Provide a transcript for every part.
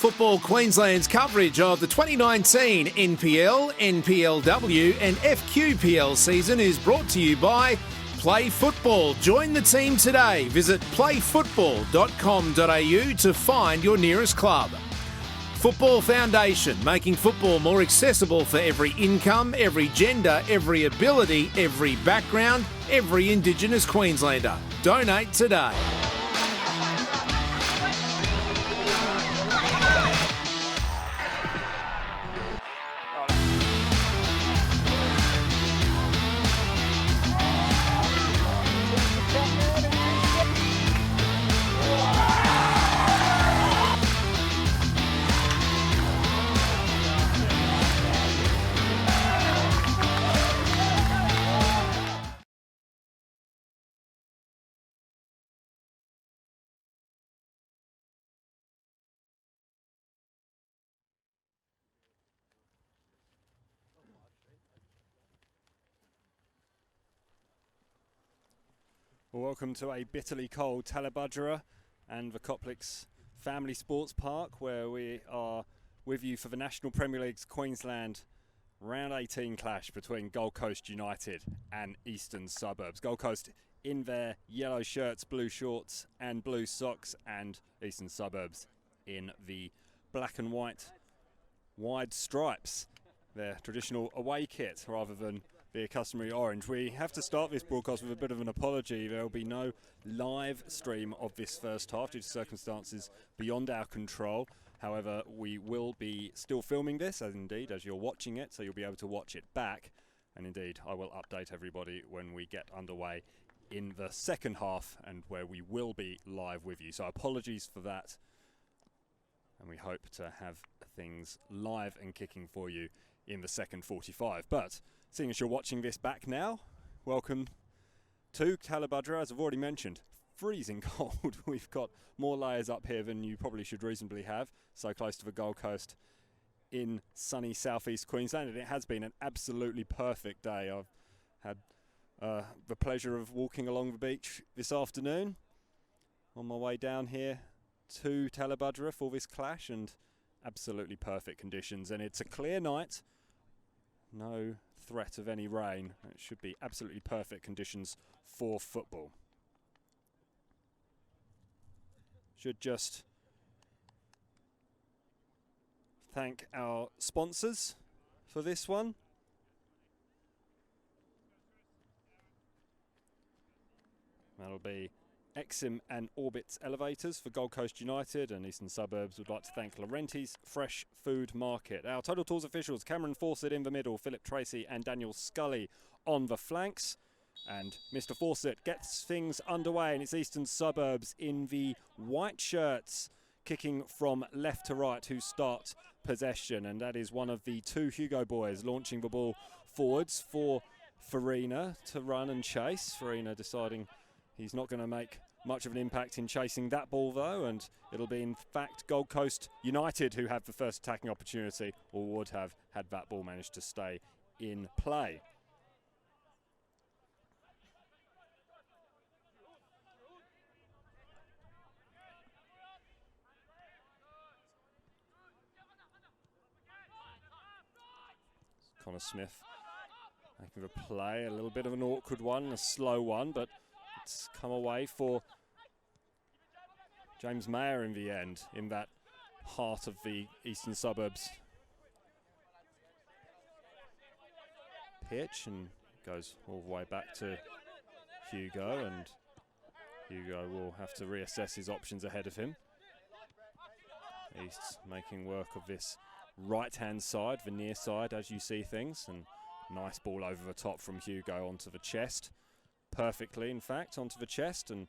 Football Queensland's coverage of the 2019 NPL, NPLW and FQPL season is brought to you by Play Football. Join the team today. Visit playfootball.com.au to find your nearest club. Football Foundation, making football more accessible for every income, every gender, every ability, every background, every Indigenous Queenslander. Donate today. Well, welcome to a bitterly cold Talabudgera and the Coplix Family Sports Park, where we are with you for the National Premier League's Queensland Round 18 clash between Gold Coast United and Eastern Suburbs. Gold Coast in their yellow shirts, blue shorts and blue socks, and Eastern Suburbs in the black and white wide stripes, their traditional away kit rather than the customary orange. We have to start this broadcast with a bit of an apology. There will be no live stream of this first half due to circumstances beyond our control. However, we will be still filming this, as you're watching it, so you'll be able to watch it back. And indeed, I will update everybody when we get underway in the second half and where we will be live with you. So apologies for that. And we hope to have things live and kicking for you in the second 45. But seeing as you're watching this back now, welcome to Talabudgera. As I've already mentioned, freezing cold. We've got more layers up here than you probably should reasonably have, so close to the Gold Coast in sunny southeast Queensland, and it has been an absolutely perfect day. I've had the pleasure of walking along the beach this afternoon on my way down here to Talabudgera for this clash, and absolutely perfect conditions. And it's a clear night, no threat of any rain. It should be absolutely perfect conditions for football. Should just thank our sponsors for this one. That'll be Exim and Orbit's Elevators for Gold Coast United, and Eastern Suburbs would like to thank Laurenti's Fresh Food Market. Our Total Tools officials, Cameron Fawcett in the middle, Philip Tracy and Daniel Scully on the flanks. And Mr. Fawcett gets things underway, and it's Eastern Suburbs in the white shirts kicking from left to right who start possession, and that is one of the two Hugo boys launching the ball forwards for Farina to run and chase. Farina deciding he's not going to make much of an impact in chasing that ball, though, and it'll be, in fact, Gold Coast United who have the first attacking opportunity, or would have had that ball managed to stay in play. Connor Smith making the play, a little bit of an awkward one, a slow one, but it's come away for James Mayer in the end, in that heart of the Eastern Suburbs pitch, and goes all the way back to Hugo, and Hugo will have to reassess his options ahead of him. East's making work of this right-hand side, the near side, as you see things, and nice ball over the top from Hugo onto the chest. Perfectly, in fact, onto the chest, and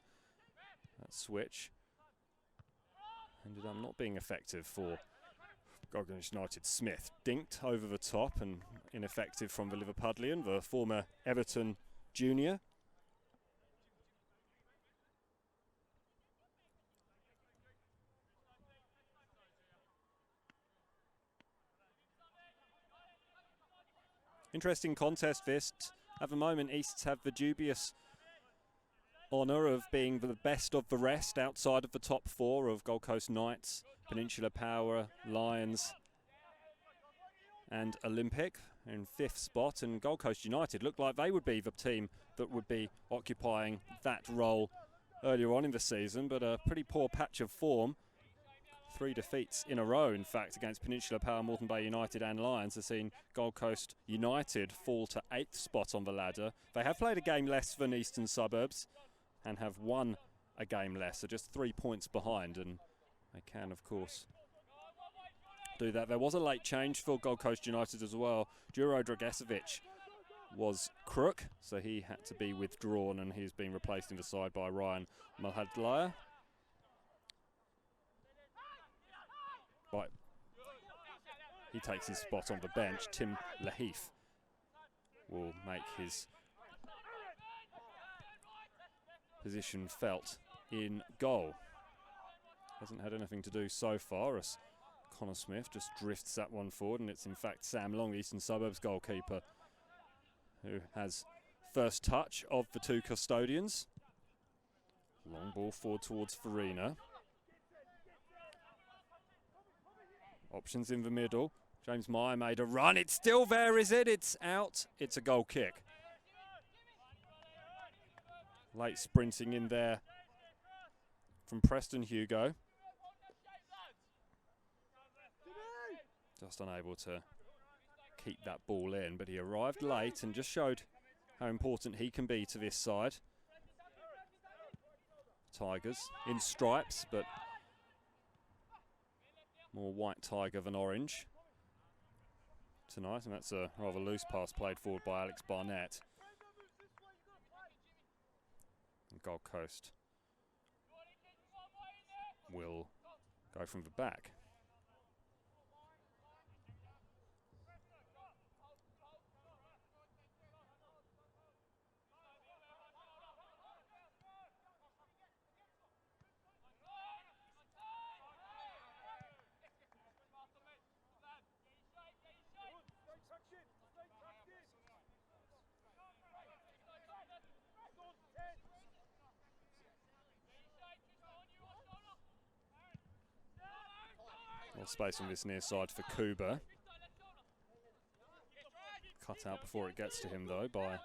that switch ended up not being effective for Gold Coast United. Smith dinked over the top and ineffective from the Liverpudlian, the former Everton junior. Interesting contest this. At the moment, Easts have the dubious honour of being the best of the rest outside of the top four of Gold Coast Knights, Peninsula Power, Lions and Olympic in 5th spot. And Gold Coast United looked like they would be the team that would be occupying that role earlier on in the season, but a pretty poor patch of form. 3 defeats in a row, in fact, against Peninsula Power, Moreton Bay United and Lions has seen Gold Coast United fall to 8th spot on the ladder. They have played a game less than Eastern Suburbs and have won a game less, so just 3 points behind, and they can, of course, do that. There was a late change for Gold Coast United as well. Duro Dragesovic was crook, so he had to be withdrawn, and he's been replaced in the side by Ryan Malhadlaya. Right. He takes his spot on the bench. Tim Lahif will make his position felt in goal. Hasn't had anything to do so far as Connor Smith just drifts that one forward, and it's in fact Sam Long, Eastern Suburbs goalkeeper, who has first touch of the 2 custodians. Long ball forward towards Farina. Options in the middle. James Meyer made a run. It's still there, is it? It's out. It's a goal kick. Late sprinting in there from Preston Hugo. Just unable to keep that ball in, but he arrived late and just showed how important he can be to this side. Tigers in stripes, but more white tiger than orange tonight, and that's a rather loose pass played forward by Alex Barnett. And Gold Coast will go from the back. More space on this near side for Kuba. Cut out before it gets to him though by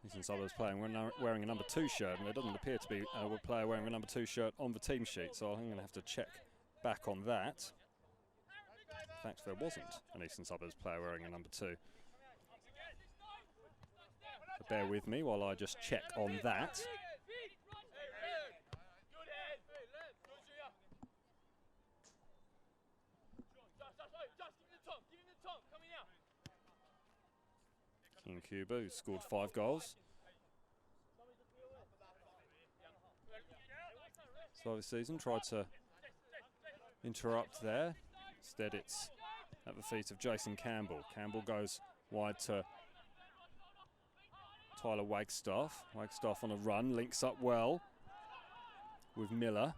Eastern Suburbs playing wearing a number 2 shirt, and there doesn't appear to be a player wearing a number 2 shirt on the team sheet, so I'm going to have to check back on that. In fact, there wasn't an Eastern Suburbs player wearing a number 2. So bear with me while I just check on that. King Cuba, who scored 5 goals. So this season tried to interrupt there. Instead it's at the feet of Jason Campbell. Campbell goes wide to Tyler Wagstaff. Wagstaff on a run, links up well with Miller.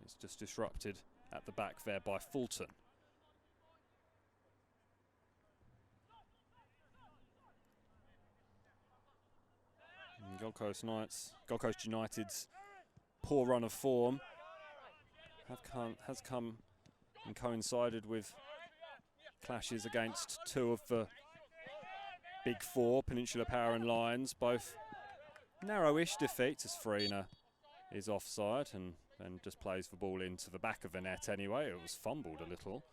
It's just disrupted at the back there by Fulton. And Gold Coast United's poor run of form has come and coincided with clashes against 2 of the big 4, Peninsula Power and Lions, both narrow-ish defeats as Farina is offside and just plays the ball into the back of the net anyway. It was fumbled a little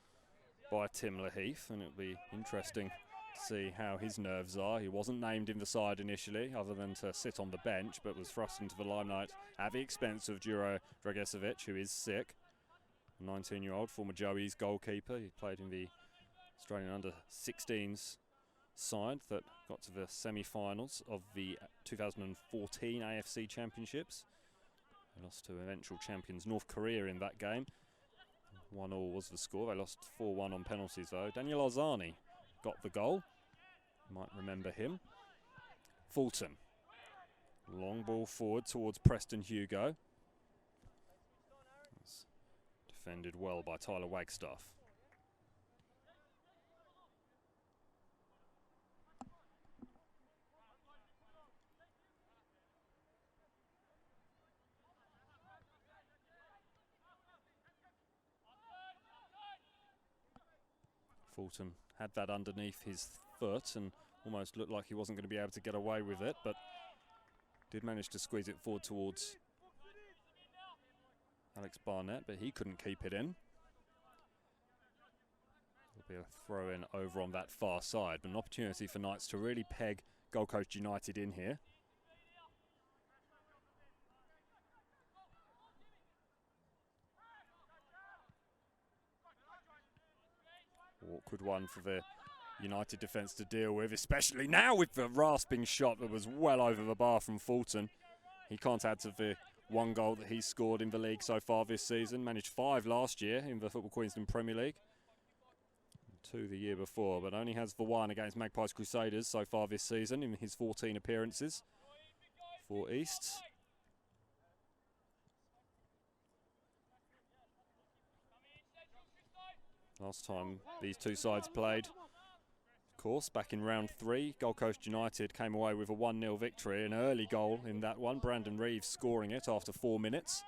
by Tim Lahif, and it'll be interesting to see how his nerves are. He wasn't named in the side initially, other than to sit on the bench, but was thrust into the limelight at the expense of Duro Dragesovic, who is sick. A 19-year-old, former Joey's goalkeeper. He played in the Australian under-16s side that got to the semi-finals of the 2014 AFC Championships. They lost to eventual champions North Korea in that game. 1-1 was the score. They lost 4-1 on penalties though. Daniel Arzani got the goal. You might remember him. Fulton. Long ball forward towards Preston Hugo. It's defended well by Tyler Wagstaff. Fulton had that underneath his foot and almost looked like he wasn't going to be able to get away with it, but did manage to squeeze it forward towards Alex Barnett, but he couldn't keep it in. There'll be a throw in over on that far side, but an opportunity for Knights to really peg Gold Coast United in here. Awkward one for the United defence to deal with, especially now with the rasping shot that was well over the bar from Fulton. He can't add to the 1 goal that he's scored in the league so far this season. Managed 5 last year in the Football Queensland Premier League. 2 the year before, but only has the 1 against Magpies Crusaders so far this season in his 14 appearances for Easts. Last time these two sides played, of course, back in round 3, Gold Coast United came away with a 1-0 victory, an early goal in that one, Brandon Reeves scoring it after 4 minutes.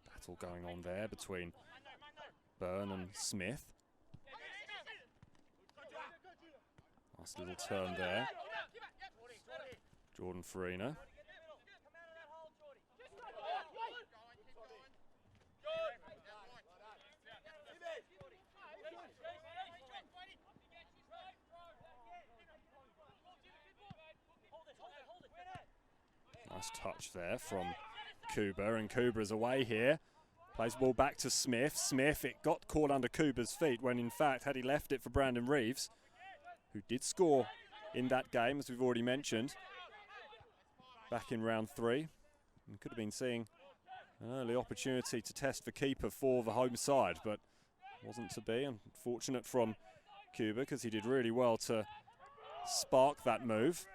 Battle going on there between Byrne and Smith. Nice little turn there. Jordan Farina. Nice touch there from Kuba, and Kuba is away here. Plays the ball back to Smith. Smith, it got caught under Kuba's feet when in fact had he left it for Brandon Reeves, who did score in that game, as we've already mentioned, back in round 3. And could have been seeing an early opportunity to test the keeper for the home side, but wasn't to be. Unfortunate from Kuba, because he did really well to spark that move.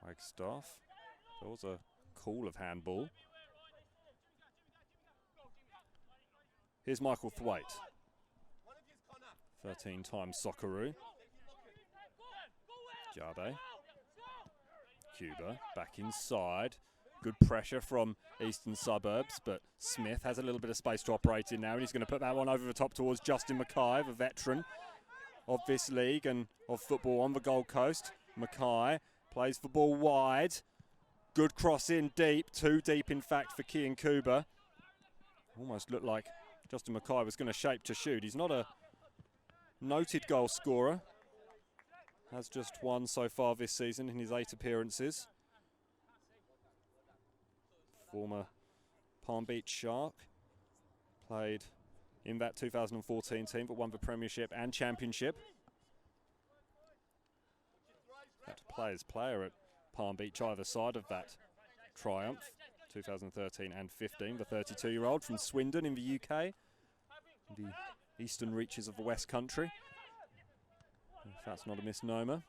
Wagstaff, there was a call of handball. Here's Michael Thwaite, 13-time Socceroo. Jabe, Kuba back inside. Good pressure from Eastern Suburbs, but Smith has a little bit of space to operate in now, and he's going to put that one over the top towards Justin Mackay, the veteran of this league and of football on the Gold Coast. Mackay plays the ball wide. Good cross in deep, too deep in fact for Kian Kuba. Almost looked like Justin Mackay was going to shape to shoot. He's not a noted goal scorer. Has just 1 so far this season in his 8 appearances. Former Palm Beach Shark. Played in that 2014 team, but won the Premiership and Championship. Had to play as player at Palm Beach either side of that triumph, 2013 and 15. The 32-year-old from Swindon in the UK, the eastern reaches of the West Country. If that's not a misnomer.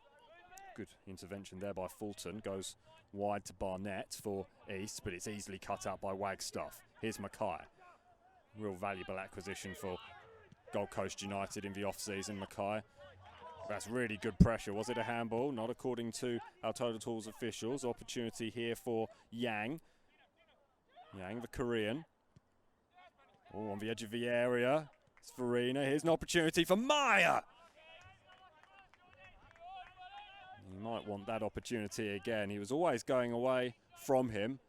Good intervention there by Fulton. Goes wide to Barnett for East, but it's easily cut out by Wagstaff. Here's Mackay. Real valuable acquisition for Gold Coast United in the off-season, Mackay. That's really good pressure. Was it a handball? Not according to our Total Tools officials. Opportunity here for Yang. Yang, the Korean. Oh, on the edge of the area. It's Farina. Here's an opportunity for Meyer. He might want that opportunity again. He was always going away from him.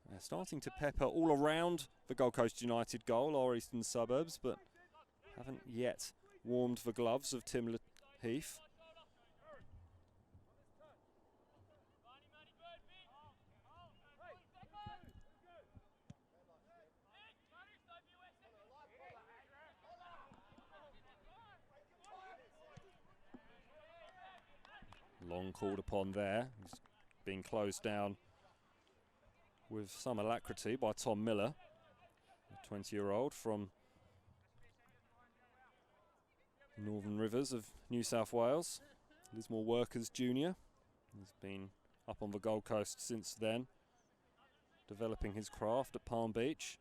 They're starting to pepper all around the Gold Coast United goal, or Eastern Suburbs, but haven't yet warmed the gloves of Tim Heath. Long called upon there. He's being closed down with some alacrity by Tom Miller, a 20-year-old from Northern Rivers of New South Wales. Lismore Workers Junior. He's been up on the Gold Coast since then, developing his craft at Palm Beach.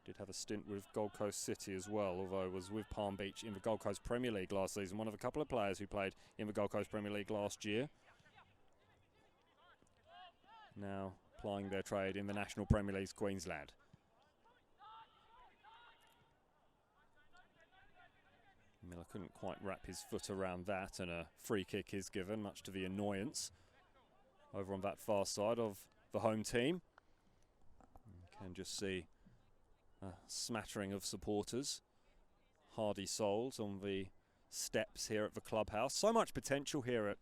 Did have a stint with Gold Coast City as well, although was with Palm Beach in the Gold Coast Premier League last season. One of a couple of players who played in the Gold Coast Premier League last year. Now plying their trade in the National Premier League's Queensland. Miller couldn't quite wrap his foot around that, and a free kick is given, much to the annoyance over on that far side of the home team. You can just see a smattering of supporters, hardy souls on the steps here at the clubhouse. So much potential here at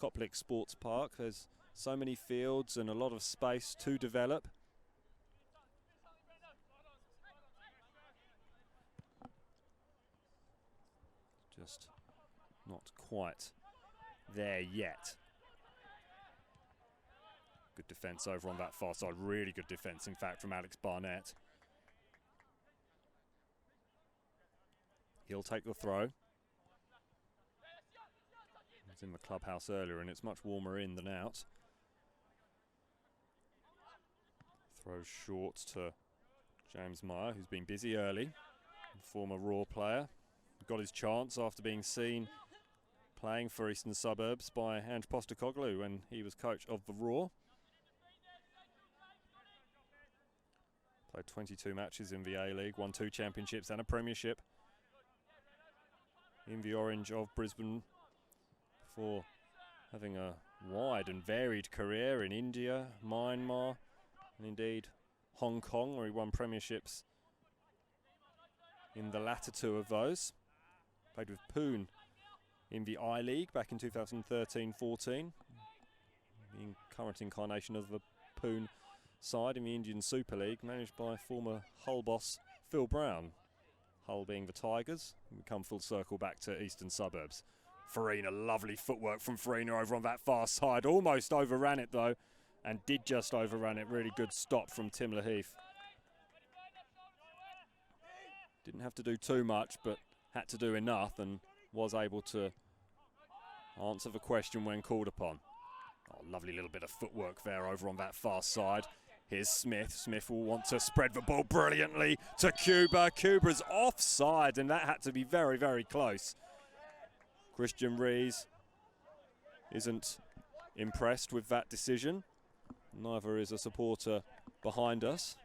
Coplik Sports Park. There's so many fields and a lot of space to develop. Just not quite there yet. Good defence over on that far side. Really good defence, in fact, from Alex Barnett. He'll take the throw. He was in the clubhouse earlier and it's much warmer in than out. Throw short to James Meyer, who's been busy early. Former Raw player. Got his chance after being seen playing for Eastern Suburbs by Ange Postecoglou when he was coach of the Raw. Played 22 matches in the A-League, won 2 championships and a premiership in the orange of Brisbane, before having a wide and varied career in India, Myanmar, and indeed Hong Kong, where he won premierships in the latter 2 of those. Played with Poon in the I-League back in 2013-14. The current incarnation of the Poon side in the Indian Super League, managed by former Hull boss Phil Brown. Hull being the Tigers. We come full circle back to Eastern Suburbs. Farina, lovely footwork from Farina over on that far side. Almost overran it though, and did just overrun it. Really good stop from Tim Laheath. Didn't have to do too much, but had to do enough and was able to answer the question when called upon. Oh, lovely little bit of footwork there over on that far side. Here's Smith. Smith will want to spread the ball brilliantly to Cuba. Cuba's offside, and that had to be very, very close. Christian Rees isn't impressed with that decision. Neither is a supporter behind us.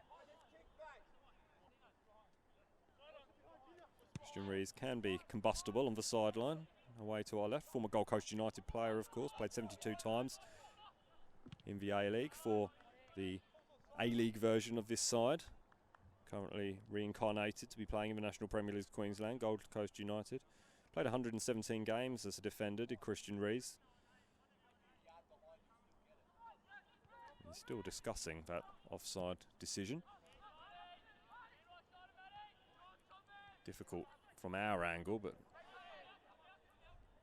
Christian Rees can be combustible on the sideline. Away to our left, former Gold Coast United player, of course, played 72 times in the A-League for the A-League version of this side. Currently reincarnated to be playing in the National Premier League Queensland, Gold Coast United. Played 117 games as a defender, did Christian Rees. He's still discussing that offside decision. Difficult from our angle, but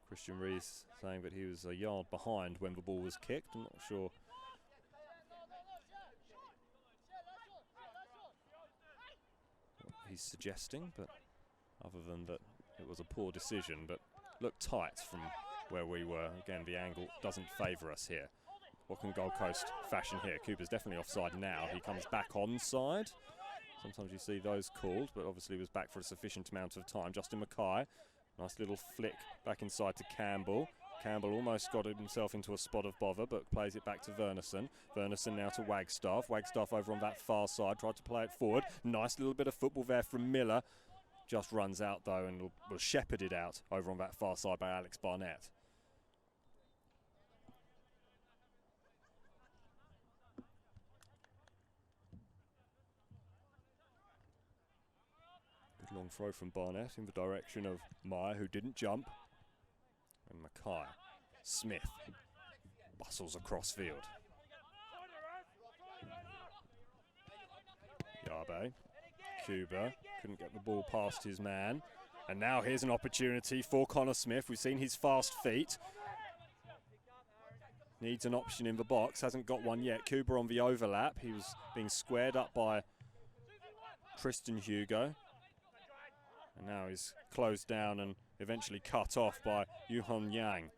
Christian Rees saying that he was a yard behind when the ball was kicked. I'm not sure what he's suggesting, but other than that it was a poor decision, but looked tight from where we were. Again, the angle doesn't favour us here. What can Gold Coast fashion here? Cooper's definitely offside now. He comes back onside. Sometimes you see those called, but obviously he was back for a sufficient amount of time. Justin Mackay, nice little flick back inside to Campbell. Campbell almost got himself into a spot of bother, but plays it back to Verneson. Verneson now to Wagstaff. Wagstaff over on that far side, tried to play it forward. Nice little bit of football there from Miller. Just runs out though and was shepherded out over on that far side by Alex Barnett. Good long throw from Barnett in the direction of Meyer, who didn't jump. And Mackay. Smith bustles across field. Yabe. Cuba couldn't get the ball past his man. And now here's an opportunity for Connor Smith. We've seen his fast feet. Needs an option in the box. Hasn't got one yet. Cuba on the overlap. He was being squared up by Tristan Hugo. And now he's closed down and eventually cut off by Yuhon Yang.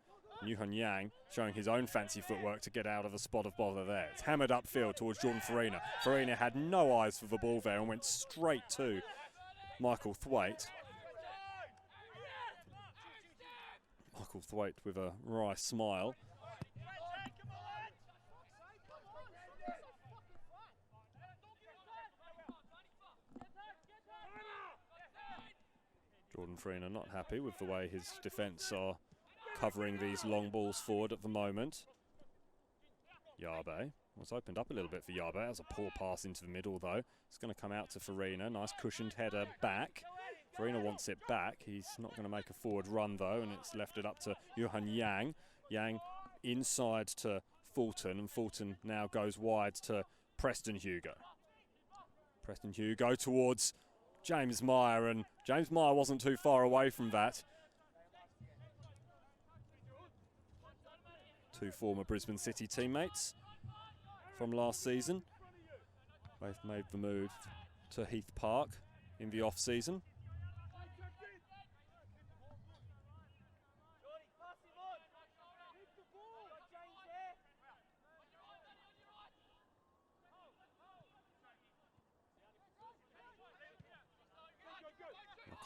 Yuhon Yang showing his own fancy footwork to get out of a spot of bother there. It's hammered upfield towards Jordan Farina. Farina had no eyes for the ball there and went straight to Michael Thwaite. Michael Thwaite with a wry smile. Gordon Farina not happy with the way his defence are covering these long balls forward at the moment. Yabe was opened up a little bit for Yabe. That was a poor pass into the middle though. It's going to come out to Farina. Nice cushioned header back. Farina wants it back. He's not going to make a forward run though, and it's left it up to Johan Yang. Yang inside to Fulton, and Fulton now goes wide to Preston Hugo. Preston Hugo towards James Meyer, and James Meyer wasn't too far away from that. Two former Brisbane City teammates from last season. Both made the move to Heath Park in the off-season.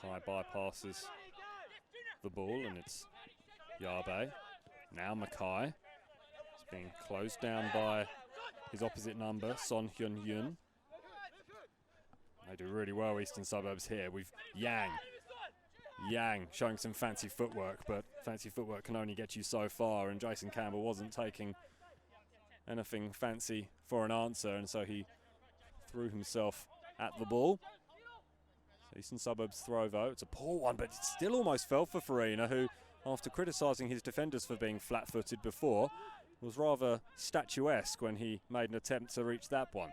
Mackay bypasses the ball, and it's Yabe. Now Mackay. It's being closed down by his opposite number, Son Hyun Yun. They do really well, Eastern Suburbs here with Yang. Yang showing some fancy footwork, but fancy footwork can only get you so far, and Jason Campbell wasn't taking anything fancy for an answer, and so he threw himself at the ball. Eastern Suburbs throw though, it's a poor one, but it still almost fell for Farina, who, after criticising his defenders for being flat-footed before, was rather statuesque when he made an attempt to reach that one.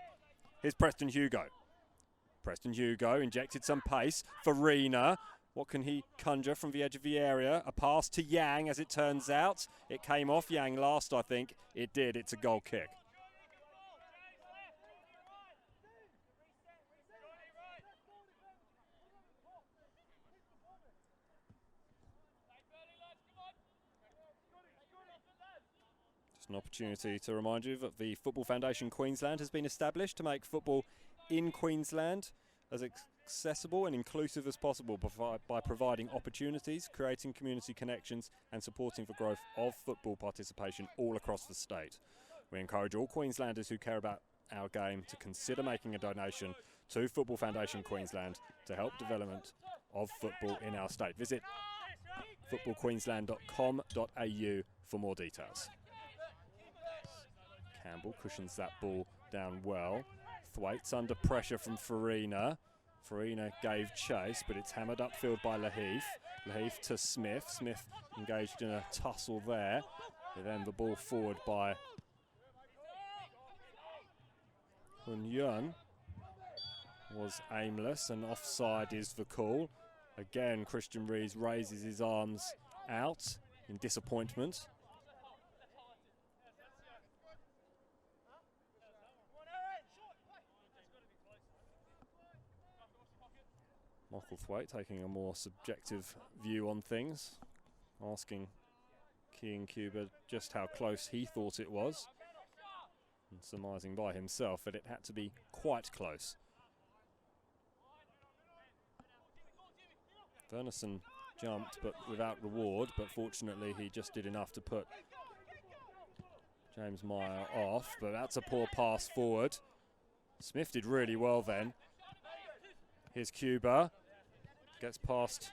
Here's Preston Hugo. Preston Hugo injected some pace. Farina, what can he conjure from the edge of the area? A pass to Yang, as it turns out. It came off Yang last, I think. It did, it's a goal kick. An opportunity to remind you that the Football Foundation Queensland has been established to make football in Queensland as accessible and inclusive as possible by providing opportunities, creating community connections and supporting the growth of football participation all across the state. We encourage all Queenslanders who care about our game to consider making a donation to Football Foundation Queensland to help development of football in our state. Visit footballqueensland.com.au for more details. Campbell cushions that ball down well. Thwaites under pressure from Farina. Farina gave chase, but it's hammered upfield by Laheath. Laheath to Smith. Smith engaged in a tussle there. And then the ball forward by Hun Yun was aimless, and offside is the call. Again, Christian Rees raises his arms out in disappointment. Michael Thwaite taking a more subjective view on things, asking Keane Cuba just how close he thought it was, and surmising by himself that it had to be quite close. Furnison jumped but without reward, but fortunately he just did enough to put James Meyer off, but that's a poor pass forward. Smith did really well then. Here's Cuba, gets past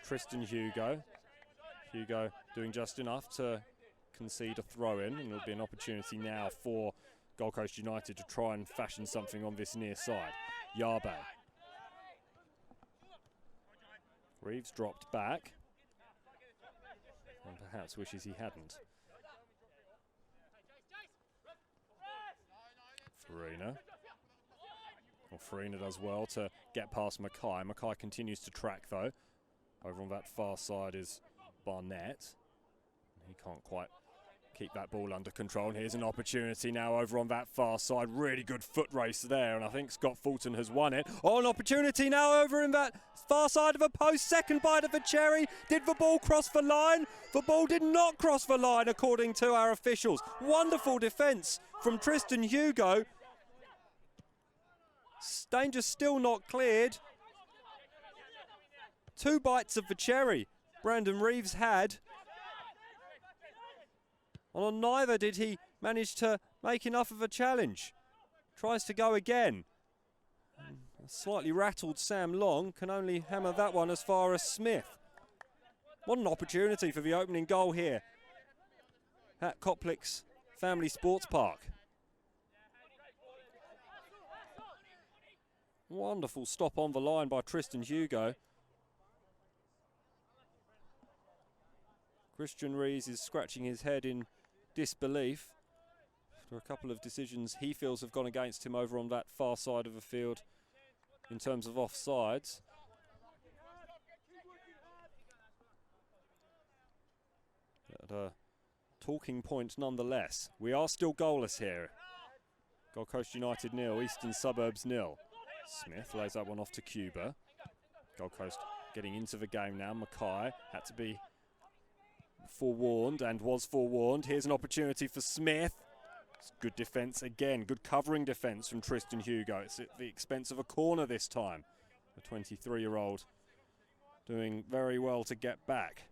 Tristan Hugo. Hugo doing just enough to concede a throw-in, and it'll be an opportunity now for Gold Coast United to try and fashion something on this near side. Yabe. Reeves dropped back, and perhaps wishes he hadn't. Farina. Well, Farina does well to get past Mackay. Mackay continues to track though. Over on that far side is Barnett. He can't quite keep that ball under control. And here's an opportunity now over on that far side. Really good foot race there, and I think Scott Fulton has won it. Oh, an opportunity now over in that far side of a post. Second bite of the cherry. Did the ball cross the line? The ball did not cross the line according to our officials. Wonderful defence from Tristan Hugo. Danger still not cleared. Two bites of the cherry Brandon Reeves had. On neither did he manage to make enough of a challenge. Tries to go again. Slightly rattled Sam Long can only hammer that one as far as Smith. What an opportunity for the opening goal here at Koplicks Family Sports Park. Wonderful stop on the line by Tristan Hugo. Christian Rees is scratching his head in disbelief after a couple of decisions he feels have gone against him over on that far side of the field in terms of offsides. But a talking point nonetheless. We are still goalless here. Gold Coast United 0, Eastern Suburbs 0. Smith lays that one off to Cuba. Gold Coast getting into the game now. Mackay had to be forewarned and was forewarned. Here's an opportunity for Smith. It's good defence again, good covering defence from Tristan Hugo. It's at the expense of a corner this time. The 23-year-old doing very well to get back.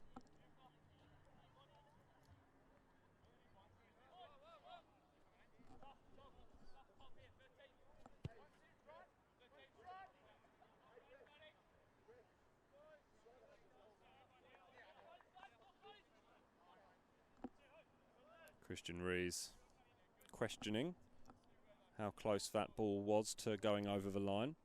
Christian Rees questioning how close that ball was to going over the line.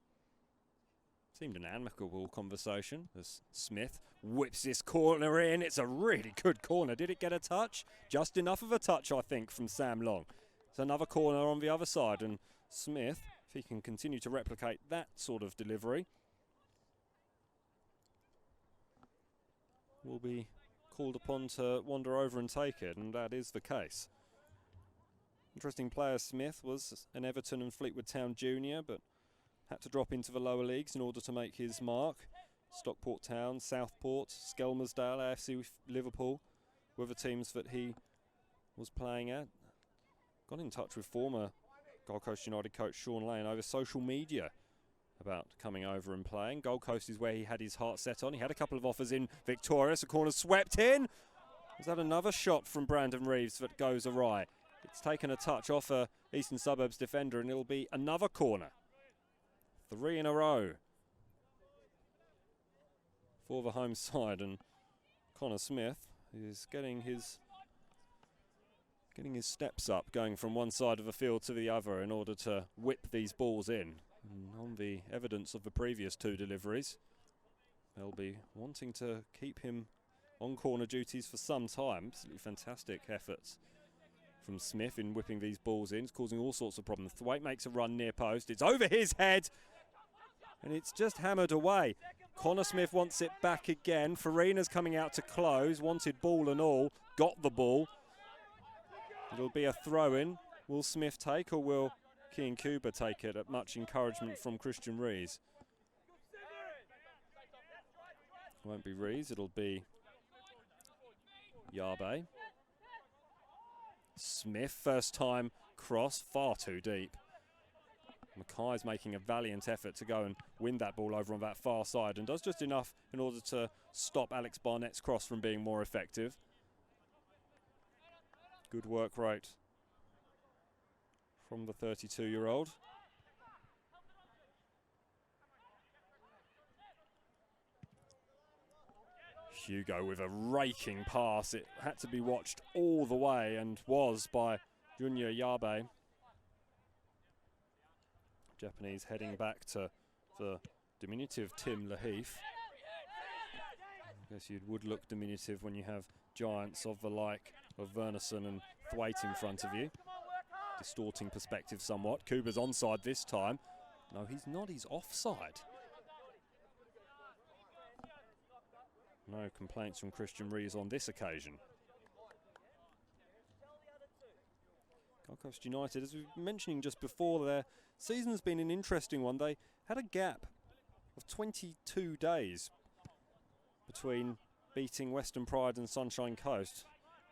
Seemed an amicable conversation as Smith whips this corner in. It's a really good corner. Did it get a touch? Just enough of a touch, I think, from Sam Long. It's another corner on the other side, and Smith, if he can continue to replicate that sort of delivery, will be called upon to wander over and take it, and that is the case. Interesting player Smith was an Everton and Fleetwood Town junior, but had to drop into the lower leagues in order to make his mark. Stockport Town, Southport, Skelmersdale, AFC Liverpool were the teams that he was playing at. Got in touch with former Gold Coast United coach Sean Lane over social media about coming over and playing. Gold Coast is where he had his heart set on. He had a couple of offers in Victorious. A corner swept in. Was that another shot from Brandon Reeves that goes awry? It's taken a touch off a Eastern Suburbs defender, and it'll be another corner. 3 in a row for the home side, and Connor Smith is getting his steps up, going from one side of the field to the other in order to whip these balls in. And on the evidence of the previous 2 deliveries, they'll be wanting to keep him on corner duties for some time. Absolutely fantastic efforts from Smith in whipping these balls in. It's causing all sorts of problems. Thwaite makes a run near post. It's over his head, and it's just hammered away. Connor Smith wants it back again. Farina's coming out to close. Wanted ball and all. Got the ball. It'll be a throw-in. Will Smith take, or will Keane Cuba take it at much encouragement from Christian Rees? Won't be Rees, it'll be Yabe. Smith, first time cross, far too deep. Mackay's making a valiant effort to go and win that ball over on that far side, and does just enough in order to stop Alex Barnett's cross from being more effective. Good work rate from the 32-year-old. Hugo with a raking pass. It had to be watched all the way, and was, by Junior Yabe. Japanese heading back to the diminutive Tim Laheath. I guess you would look diminutive when you have giants of the like of Verneson and Thwaite in front of you. Distorting perspective somewhat. Kuba's onside this time. No, he's not. He's offside. No complaints from Christian Rees on this occasion. Gold Coast United, as we were mentioning just before, their season's been an interesting one. They had a gap of 22 days between beating Western Pride and Sunshine Coast.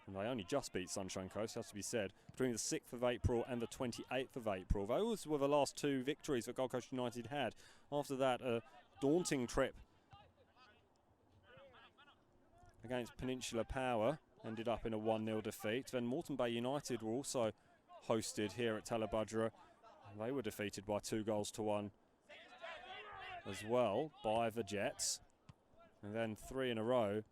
And they only just beat Sunshine Coast, has to be said, between the 6th of April and the 28th of April. Those were the last 2 victories that Gold Coast United had. After that, a daunting trip against Peninsula Power, ended up in a 1-0 defeat. Then Moreton Bay United were also hosted here at Talabudgera. They were defeated by 2-1 as well by the Jets. And then 3 in a row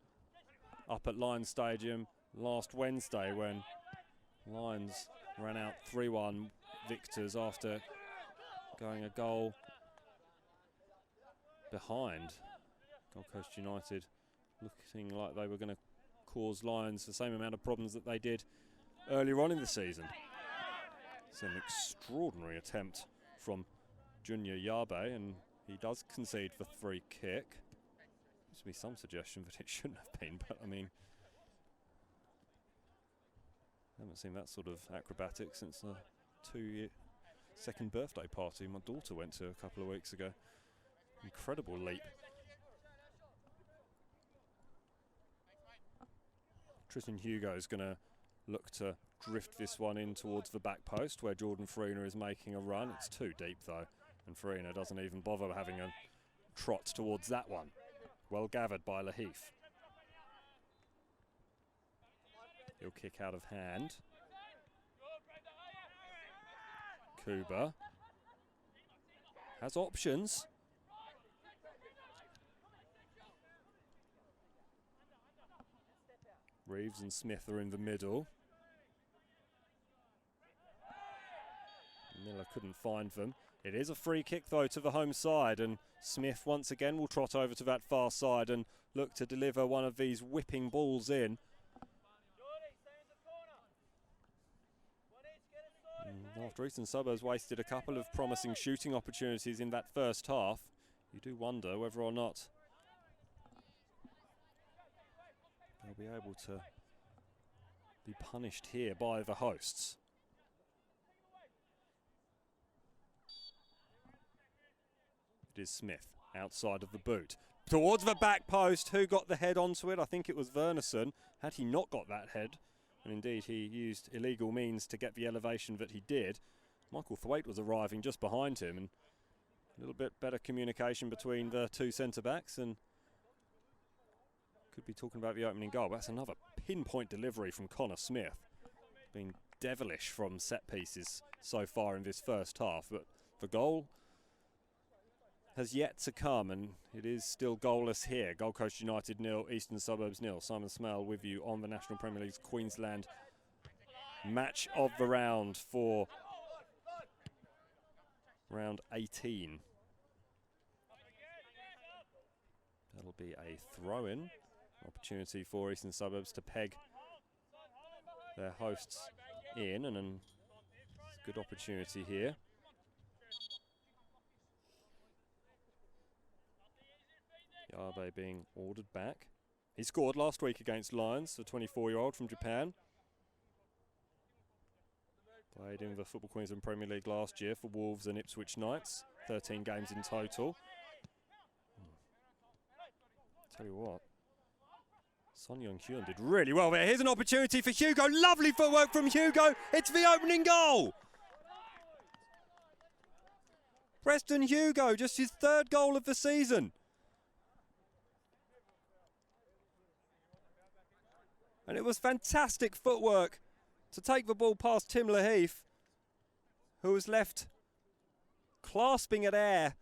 up at Lions Stadium last Wednesday when Lions ran out 3-1 victors after going a goal behind. Gold Coast United looking like they were going to cause Lions the same amount of problems that they did earlier on in the season. It's an extraordinary attempt from Junior Yabe, and he does concede the free kick. Seems to be some suggestion that it shouldn't have been, but I mean, I haven't seen that sort of acrobatic since the 2-year second birthday party my daughter went to a couple of weeks ago. Incredible leap. Tristan Hugo is going to look to drift this one in towards the back post where Jordan Farina is making a run. It's too deep though, and Farina doesn't even bother having a trot towards that one. Well gathered by Lahif. He'll kick out of hand. Kuba has options. Reeves and Smith are in the middle. Miller couldn't find them. It is a free kick though to the home side, and Smith once again will trot over to that far side and look to deliver one of these whipping balls in. And after Eastern Suburbs wasted a couple of promising shooting opportunities in that first half, you do wonder whether or not they'll be able to be punished here by the hosts. It is Smith outside of the boot. Towards the back post. Who got the head onto it? I think it was Verneson. Had he not got that head, and indeed he used illegal means to get the elevation that he did, Michael Thwaite was arriving just behind him, and a little bit better communication between the two centre-backs, and could be talking about the opening goal. That's another pinpoint delivery from Connor Smith. Been devilish from set pieces so far in this first half, but the goal has yet to come, and it is still goalless here. Gold Coast United 0, Eastern Suburbs 0. Simon Smale with you on the National Premier League's Queensland match of the round for round 18. That'll be a throw-in. Opportunity for Eastern Suburbs to peg their hosts in, and a good opportunity here. Yabe being ordered back. He scored last week against Lions, the 24-year-old from Japan. Played in the Football Queensland Premier League last year for Wolves and Ipswich Knights. 13 games in total. Tell you what, Son Young-hyun did really well there. Here's an opportunity for Hugo. Lovely footwork from Hugo. It's the opening goal. Preston Hugo, just his third goal of the season. And it was fantastic footwork to take the ball past Tim Lahif, who was left clasping at air.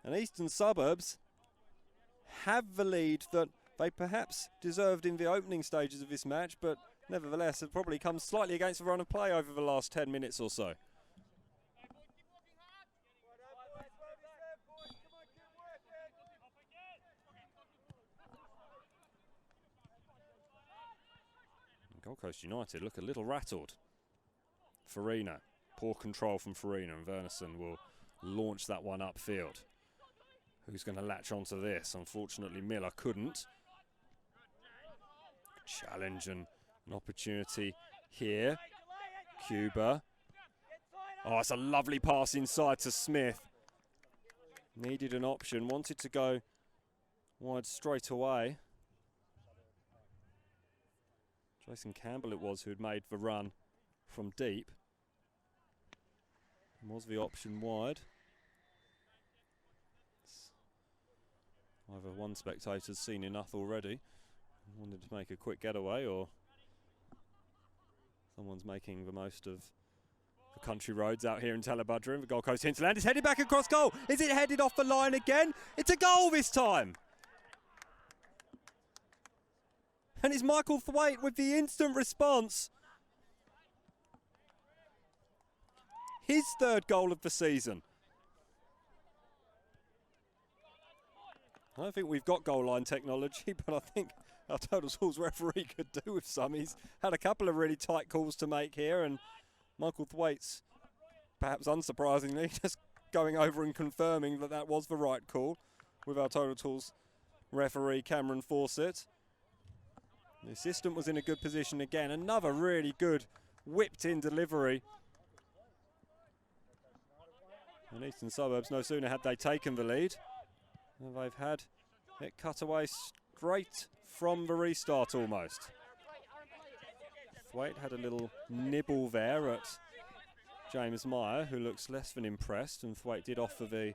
And Eastern Suburbs have the lead that they perhaps deserved in the opening stages of this match, but nevertheless have probably come slightly against the run of play over the last 10 minutes or so. Gold Coast United look a little rattled. Farina, poor control from Farina, and Verneson will launch that one upfield. Who's going to latch onto this? Unfortunately, Miller couldn't. Challenge and an opportunity here. Cuba. Oh, it's a lovely pass inside to Smith. Needed an option, wanted to go wide straight away. Jason Campbell it was who had made the run from deep. And was the option wide. Either one spectator's seen enough already, wanted to make a quick getaway, or someone's making the most of the country roads out here in Talabudra in the Gold Coast hinterland. It's headed back across goal. Is it headed off the line again? It's a goal this time. And it's Michael Thwaite with the instant response. His third goal of the season. I don't think we've got goal line technology, but I think our total tools referee could do with some. He's had a couple of really tight calls to make here, and Michael Thwaite's, perhaps unsurprisingly, just going over and confirming that that was the right call with our total tools referee Cameron Fawcett. The assistant was in a good position again. Another really good whipped in delivery. And Eastern Suburbs, no sooner had they taken the lead, and they've had it cut away straight from the restart almost. Thwaite had a little nibble there at James Meyer, who looks less than impressed, and Thwaite did offer the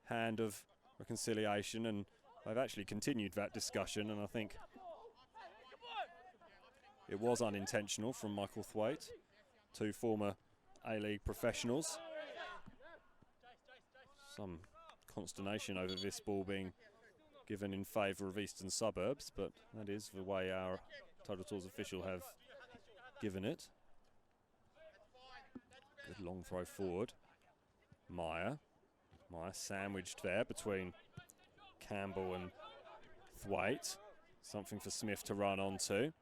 hand of reconciliation, and they've actually continued that discussion, and I think it was unintentional from Michael Thwaite, two former A-League professionals. Some consternation over this ball being given in favour of Eastern Suburbs, but that is the way our Total Tools official have given it. Good long throw forward. Meyer sandwiched there between Campbell and Thwaite. Something for Smith to run onto.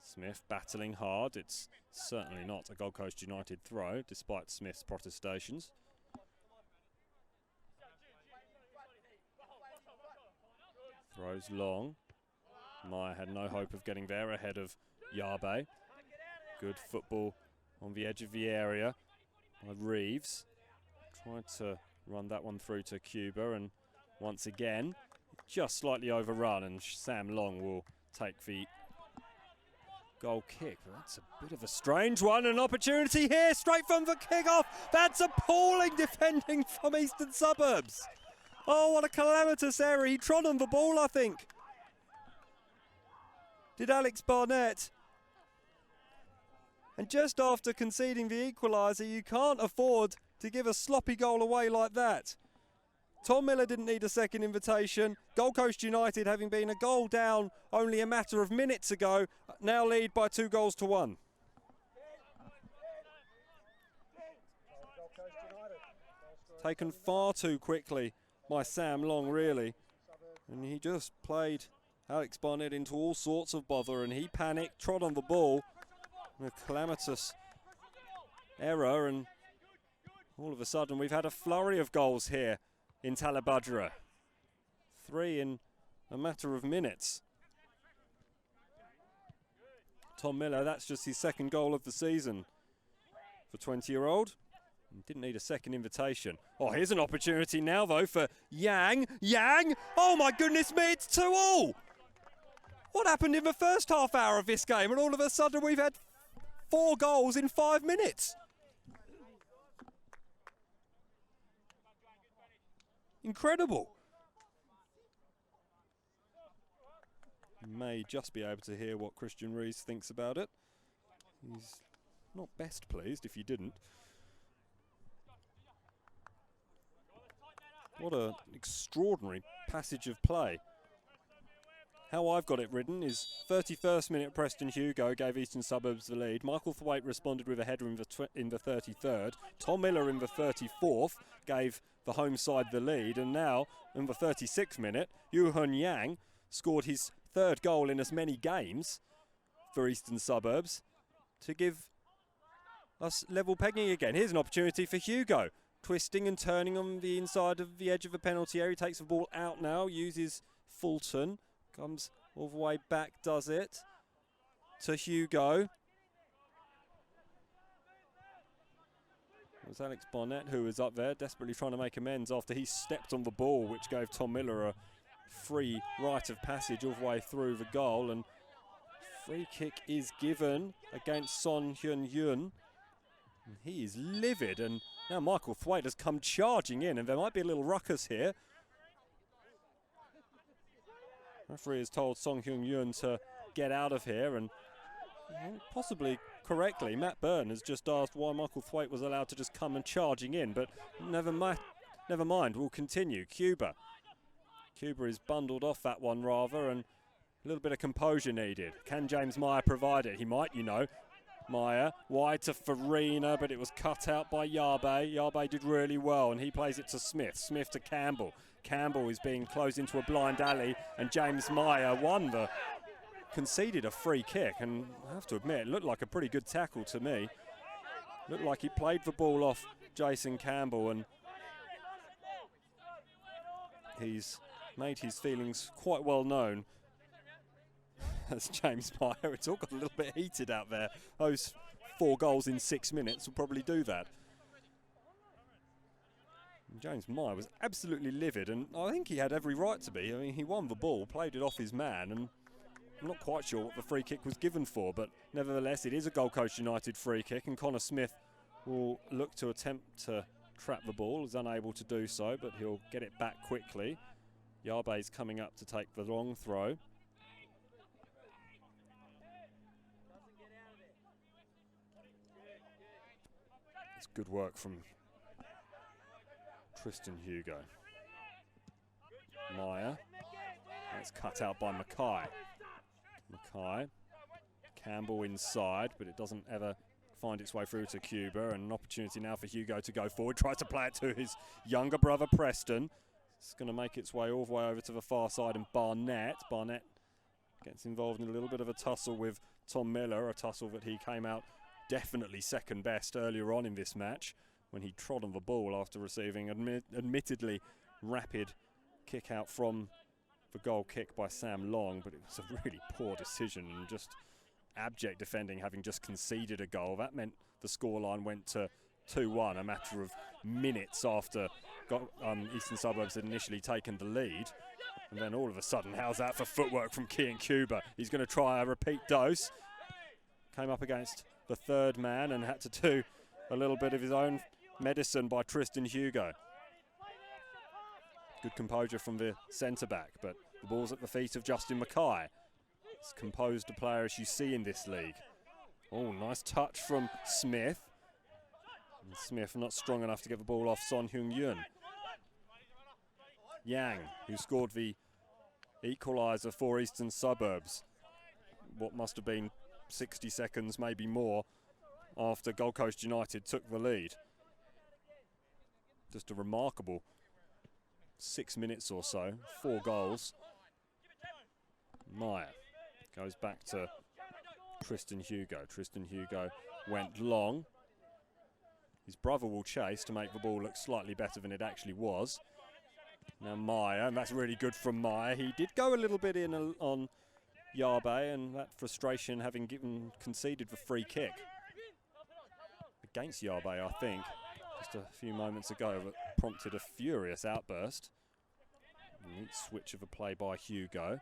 Smith battling hard. It's certainly not a Gold Coast United throw, despite Smith's protestations. Throws long. Meyer had no hope of getting there ahead of Yabe. Good football on the edge of the area by Reeves. Tried to run that one through to Cuba, and once again, just slightly overrun, and Sam Long will take the goal kick. But that's a bit of a strange one. An opportunity here, straight from the kick-off. That's appalling defending from Eastern Suburbs. Oh, what a calamitous error. He trod on the ball, I think. Did Alex Barnett. And just after conceding the equaliser, you can't afford to give a sloppy goal away like that. Tom Miller didn't need a second invitation. Gold Coast United, having been a goal down only a matter of minutes ago, now lead by 2-1. Taken far too quickly by Sam Long, really. And he just played Alex Barnett into all sorts of bother, and he panicked, trod on the ball. A calamitous error, and all of a sudden we've had a flurry of goals here in Talabudra. 3 in a matter of minutes. Tom Miller, that's just his second goal of the season for 20-year-old. Didn't need a second invitation. Oh, here's an opportunity now, though, for Yang. Yang! Oh, my goodness me, it's 2-2! What happened in the first half hour of this game? And all of a sudden we've had 4 goals in 5 minutes. Incredible. You may just be able to hear what Christian Rees thinks about it. He's not best pleased if you didn't. What an extraordinary passage of play. How I've got it written is 31st minute Preston Hugo gave Eastern Suburbs the lead. Michael Thwaite responded with a header in the 33rd. Tom Miller in the 34th gave the home side the lead. And now, in the 36th minute, Yu-Hun Yang scored his third goal in as many games for Eastern Suburbs to give us level pegging again. Here's an opportunity for Hugo. Twisting and turning on the inside of the edge of the penalty area. He takes the ball out now, uses Fulton. Comes all the way back, does it, to Hugo. It was Alex Barnett who was up there, desperately trying to make amends after he stepped on the ball, which gave Tom Miller a free rite of passage all the way through the goal. And free kick is given against Son Hyun-Yun. He is livid, and now Michael Thwaite has come charging in, and there might be a little ruckus here. Referee has told Song Hyun-Yun to get out of here, and possibly correctly, Matt Byrne has just asked why Michael Thwaite was allowed to just come and charging in, but never mind, we'll continue. Cuba is bundled off that one rather, and a little bit of composure needed. Can James Meyer provide it? He might, you know. Meyer, wide to Farina, but it was cut out by Yarbe. Yarbe did really well, and he plays it to Smith. Smith to Campbell. Campbell is being closed into a blind alley, and James Meyer conceded a free kick, and I have to admit, it looked like a pretty good tackle to me. Looked like he played the ball off Jason Campbell, and he's made his feelings quite well known as James Meyer. It's all got a little bit heated out there. Those 4 goals in 6 minutes will probably do that. And James Meyer was absolutely livid, and I think he had every right to be. I mean, he won the ball, played it off his man, and I'm not quite sure what the free kick was given for, but nevertheless, it is a Gold Coast United free kick, and Connor Smith will look to attempt to trap the ball. Is unable to do so, but he'll get it back quickly. Yarbe's coming up to take the long throw. It's good work from Tristan Hugo. Meyer. It's cut out by Mackay. Mackay. Campbell inside, but it doesn't ever find its way through to Cuba. And an opportunity now for Hugo to go forward. Tries to play it to his younger brother, Preston. It's going to make its way all the way over to the far side, and Barnett gets involved in a little bit of a tussle with Tom Miller, a tussle that he came out definitely second best earlier on in this match when he trod on the ball after receiving admittedly rapid kick out from the goal kick by Sam Long, but it was a really poor decision and just abject defending, having just conceded a goal. That meant the scoreline went to 2-1 a matter of minutes after Eastern Suburbs had initially taken the lead. And then all of a sudden, how's that for footwork from Kian Cuba? He's going to try a repeat dose. Came up against the third man and had to do a little bit of his own medicine by Tristan Hugo. Good composure from the centre-back, but the ball's at the feet of Justin Mackay. As composed a player as you see in this league. Oh, nice touch from Smith. And Smith not strong enough to get the ball off Son Heung-yun. Yang, who scored the equaliser for Eastern Suburbs. What must have been 60 seconds, maybe more, after Gold Coast United took the lead. Just a remarkable 6 minutes or so, 4 goals. Meyer goes back to Tristan Hugo. Tristan Hugo went long. His brother will chase to make the ball look slightly better than it actually was. Now Meyer, and that's really good from Meyer. He did go a little bit in on Yarbe, and that frustration having conceded the free kick against Yarbe, I think, just a few moments ago, that prompted a furious outburst. Neat switch of a play by Hugo.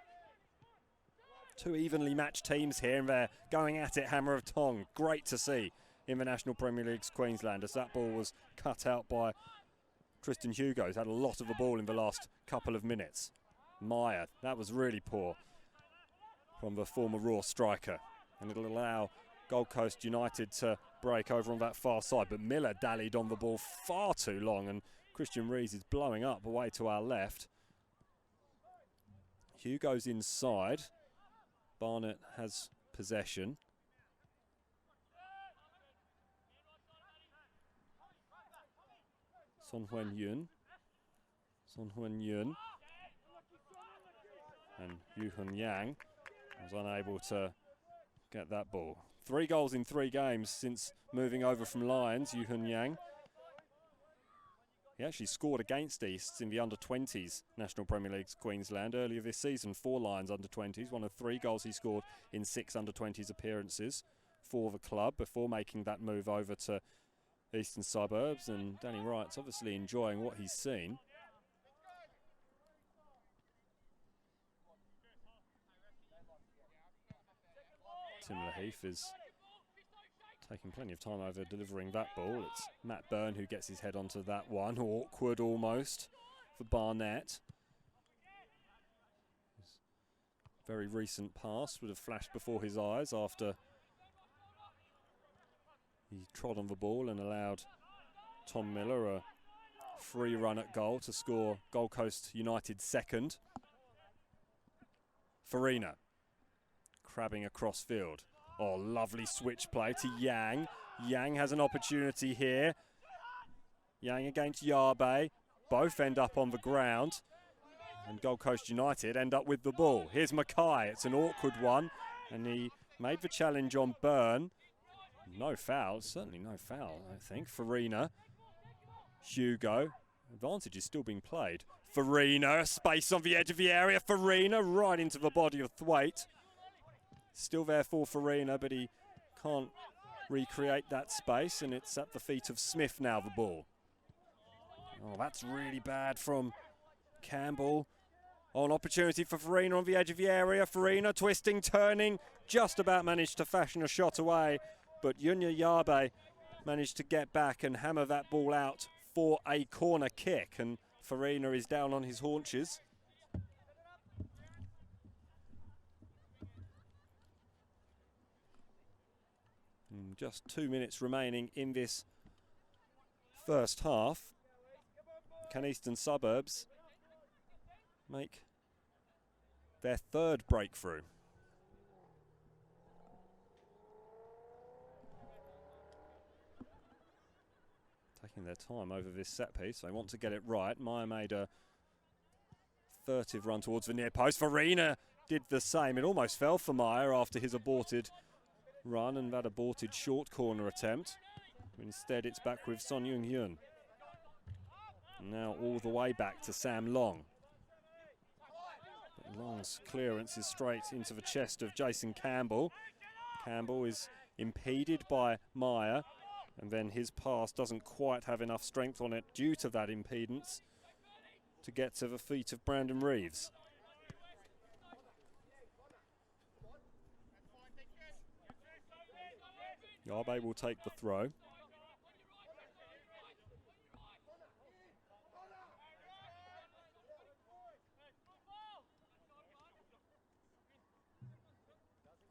2 evenly matched teams here, and they're going at it hammer of tongue. Great to see in the National Premier League's Queensland, as that ball was cut out by Tristan Hugo. He's had a lot of the ball in the last couple of minutes. Meyer, that was really poor from the former Raw striker, and it'll allow Gold Coast United to break over on that far side, but Miller dallied on the ball far too long, and Christian Rees is blowing up away to our left. Hugo's inside. Barnett has possession. Son Heung-yun. And Yu Hun Yang was unable to get that ball. 3 goals in 3 games since moving over from Lions, Yu Hun Yang. He actually scored against East in the under-20s National Premier League's Queensland earlier this season for Lions under-20s. One of 3 goals he scored in 6 under-20s appearances for the club before making that move over to Eastern Suburbs. And Danny Wright's obviously enjoying what he's seen. Tim Laheath is taking plenty of time over delivering that ball. It's Matt Byrne who gets his head onto that one. Awkward almost for Barnett. His very recent pass would have flashed before his eyes after He trod on the ball and allowed Tom Miller a free run at goal to score Gold Coast United's second. Farina crabbing across field. Oh, lovely switch play to Yang. Yang has an opportunity here. Yang against Yabe. Both end up on the ground. And Gold Coast United end up with the ball. Here's Mackay. It's an awkward one. And he made the challenge on Byrne. No foul. Certainly no foul, I think. Farina. Hugo. Advantage is still being played. Farina. Space on the edge of the area. Farina right into the body of Thwaite. Still there for Farina, but he can't recreate that space. And it's at the feet of Smith now, the ball. Oh, that's really bad from Campbell. Oh, an opportunity for Farina on the edge of the area. Farina twisting, turning, just about managed to fashion a shot away. But Yunya Yabe managed to get back and hammer that ball out for a corner kick. And Farina is down on his haunches. And just 2 minutes remaining in this first half. Can Eastern Suburbs make their third breakthrough? Taking their time over this set piece. They want to get it right. Meyer made a furtive run towards the near post. Farina did the same. It almost fell for Meyer after his aborted run and that aborted short corner attempt. Instead, it's back with Son Young-hyun. Now all the way back to Sam Long. But Long's clearance is straight into the chest of Jason Campbell. Campbell is impeded by Meyer, and then his pass doesn't quite have enough strength on it due to that impedance to get to the feet of Brandon Reeves. Yabe will take the throw.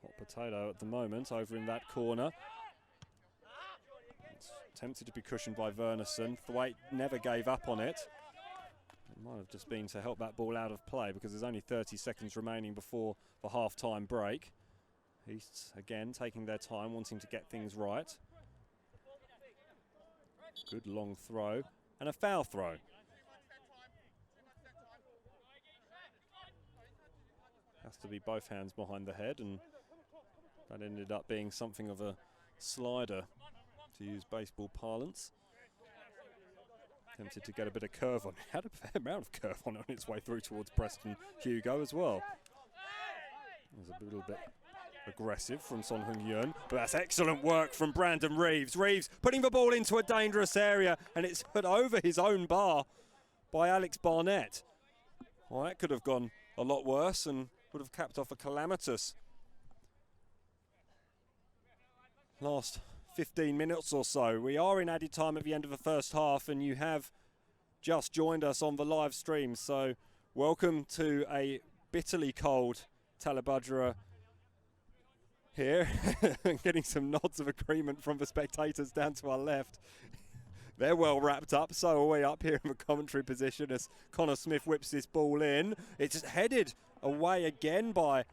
Hot potato at the moment over in that corner. It's attempted to be cushioned by Verneson. Thwaite never gave up on it. It might have just been to help that ball out of play because there's only 30 seconds remaining before the half-time break. East again taking their time, wanting to get things right. Good long throw and a foul throw. Has to be both hands behind the head, and that ended up being something of a slider, to use baseball parlance. Tempted to get a bit of curve on it. Had a fair amount of curve on its way through towards Preston Hugo as well. There's a little bit aggressive from Son Heung-yeon, but that's excellent work from Brandon Reeves. Reeves putting the ball into a dangerous area, and it's put over his own bar by Alex Barnett. Well, that could have gone a lot worse and would have capped off a calamitous last 15 minutes or so. We are in added time at the end of the first half, and you have just joined us on the live stream, so welcome to a bitterly cold Talabudgera here. Getting some nods of agreement from the spectators down to our left. They're well wrapped up, so are we up here in the commentary position as Connor Smith whips this ball in. It's headed away again by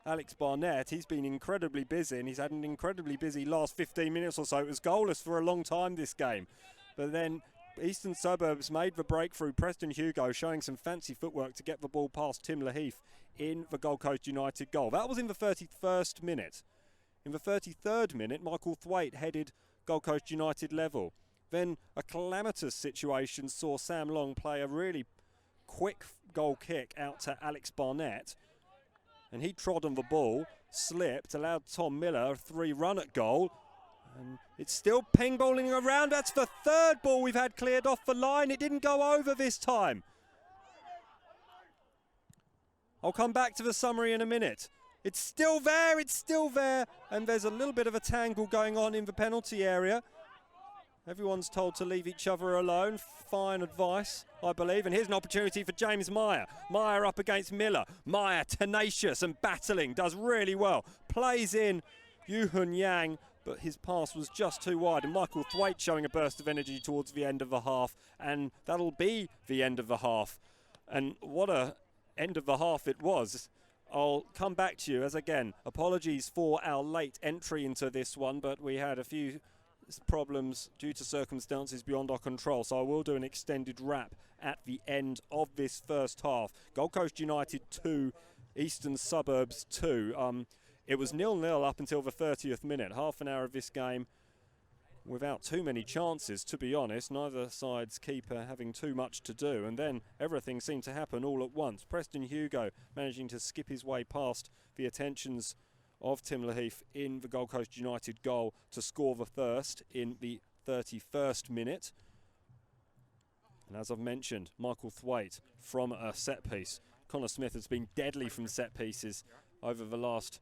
Alex Barnett. He's been incredibly busy, and he's had an incredibly busy last 15 minutes or so. It was goalless for a long time, this game. But then Eastern Suburbs made the breakthrough. Preston Hugo showing some fancy footwork to get the ball past Tim Laheath in the Gold Coast United goal. That was in the 31st minute. In the 33rd minute, Michael Thwaite headed Gold Coast United level. Then a calamitous situation saw Sam Long play a really quick goal kick out to Alex Barnett. And he trod on the ball, slipped, allowed Tom Miller a 3-run at goal. And it's still ping balling around. That's the third ball we've had cleared off the line. It didn't go over this time. I'll come back to the summary in a minute. It's still there, and there's a little bit of a tangle going on in the penalty area. Everyone's told to leave each other alone. Fine advice, I believe. And here's an opportunity for James Meyer. Meyer up against Miller. Meyer, tenacious and battling, does really well. Plays in Yoo-Hun Yang, but his pass was just too wide, and Michael Thwaite showing a burst of energy towards the end of the half, and that'll be the end of the half. And what a end of the half it was. I'll come back to you, as again, apologies for our late entry into this one, but we had a few problems due to circumstances beyond our control, so I will do an extended wrap at the end of this first half. Gold Coast United 2, Eastern Suburbs 2. It was 0-0 up until the 30th minute. Half an hour of this game without too many chances, to be honest. Neither side's keeper having too much to do. And then everything seemed to happen all at once. Preston Hugo managing to skip his way past the attentions of Tim Laheath in the Gold Coast United goal to score the first in the 31st minute. And as I've mentioned, Michael Thwaite from a set piece. Connor Smith has been deadly from set pieces over the last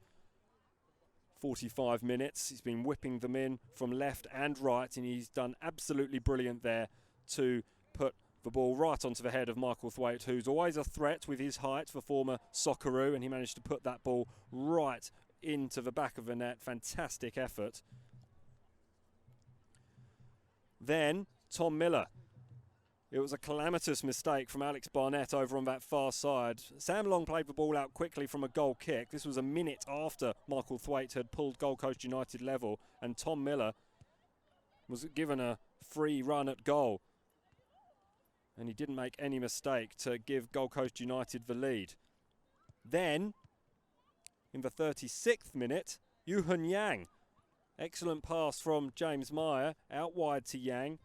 45 minutes. He's been whipping them in from left and right, and he's done absolutely brilliant there to put the ball right onto the head of Michael Thwaite, who's always a threat with his height, the former Socceroo, and he managed to put that ball right into the back of the net. Fantastic effort. Then Tom Miller. It was a calamitous mistake from Alex Barnett over on that far side. Sam Long played the ball out quickly from a goal kick. This was a minute after Michael Thwaite had pulled Gold Coast United level, and Tom Miller was given a free run at goal. And he didn't make any mistake to give Gold Coast United the lead. Then, in the 36th minute, Yuhun Yang. Excellent pass from James Meyer, out wide to Yang,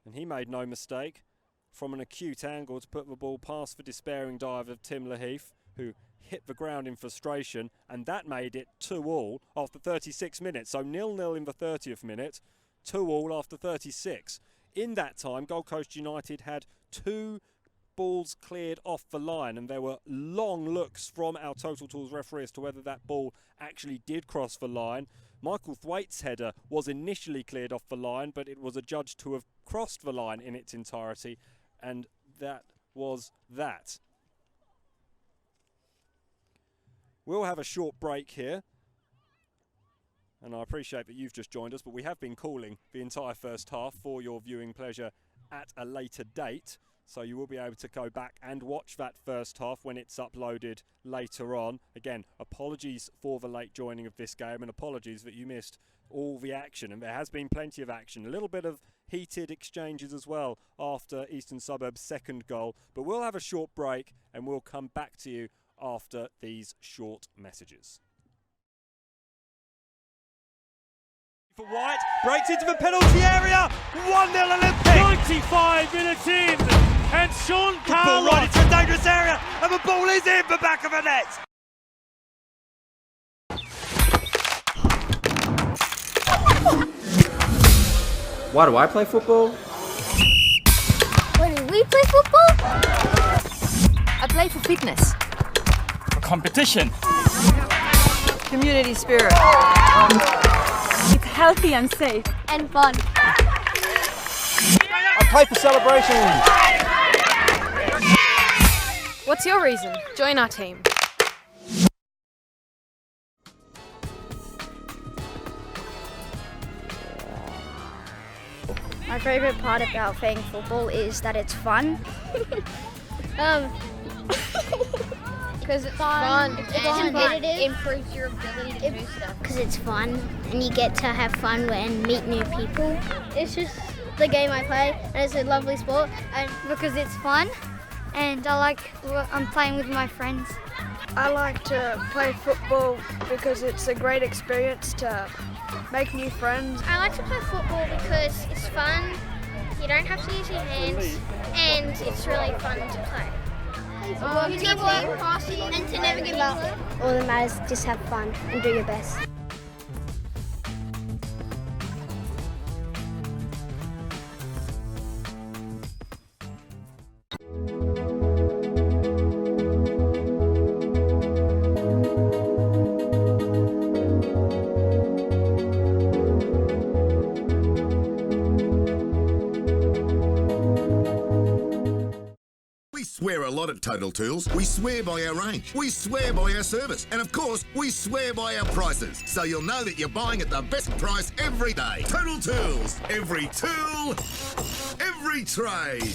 and he made no mistake from an acute angle to put the ball past the despairing dive of Tim Laheath, who hit the ground in frustration, and that made it 2-2 after 36 minutes. So 0-0 in the 30th minute, 2-2 after 36. In that time, Gold Coast United had 2 balls cleared off the line, and there were long looks from our Total Tools referee as to whether that ball actually did cross the line. Michael Thwaite's header was initially cleared off the line, but it was adjudged to have crossed the line in its entirety, and that was that. We'll have a short break here, and I appreciate that you've just joined us, but we have been calling the entire first half for your viewing pleasure at a later date. So you will be able to go back and watch that first half when it's uploaded later on. Again, apologies for the late joining of this game, and apologies that you missed all the action. And there has been plenty of action. A little bit of heated exchanges as well after Eastern Suburbs' second goal. But we'll have a short break, and we'll come back to you after these short messages. For White, breaks into the penalty area, 1-0 Olympic! 95 minutes in, and Sean The ball Carlos. right into a dangerous area, and the ball is in the back of the net! Why do I play football? Why do we play football? I play for fitness. Competition. Community spirit. It's healthy and safe. And fun. I play for celebration. What's your reason? Join our team. My favourite part about playing football is that it's fun. Because it's fun. It's competitive. It improves your ability to do stuff. Because it's fun and you get to have fun and meet new people. It's just the game I play and it's a lovely sport. And because it's fun and I'm playing with my friends. I like to play football because it's a great experience to make new friends. I like to play football because it's fun, you don't have to use your hands, and it's really fun to play. Teamwork, passing, and to never give up. All that matters is just have fun and do your best. swear a lot at Total Tools. We swear by our range. We swear by our service. And of course, we swear by our prices. So you'll know that you're buying at the best price every day. Total Tools. Every tool, every trade.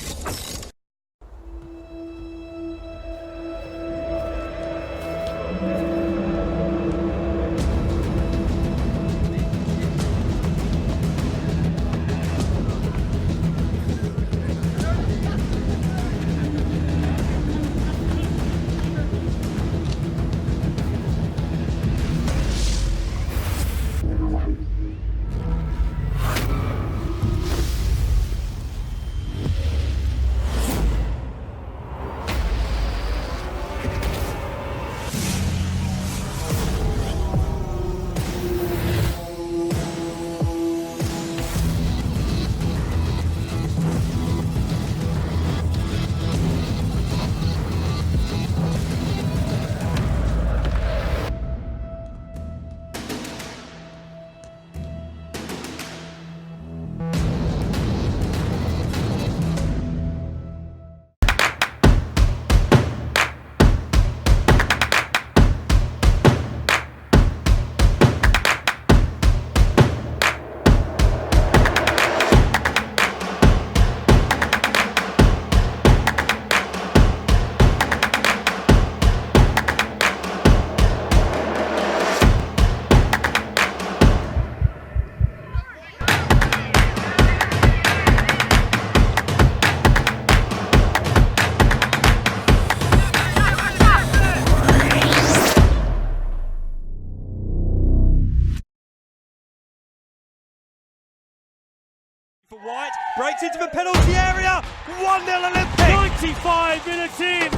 For White, breaks into the penalty area, 1-0 Olympic! 95 minutes in,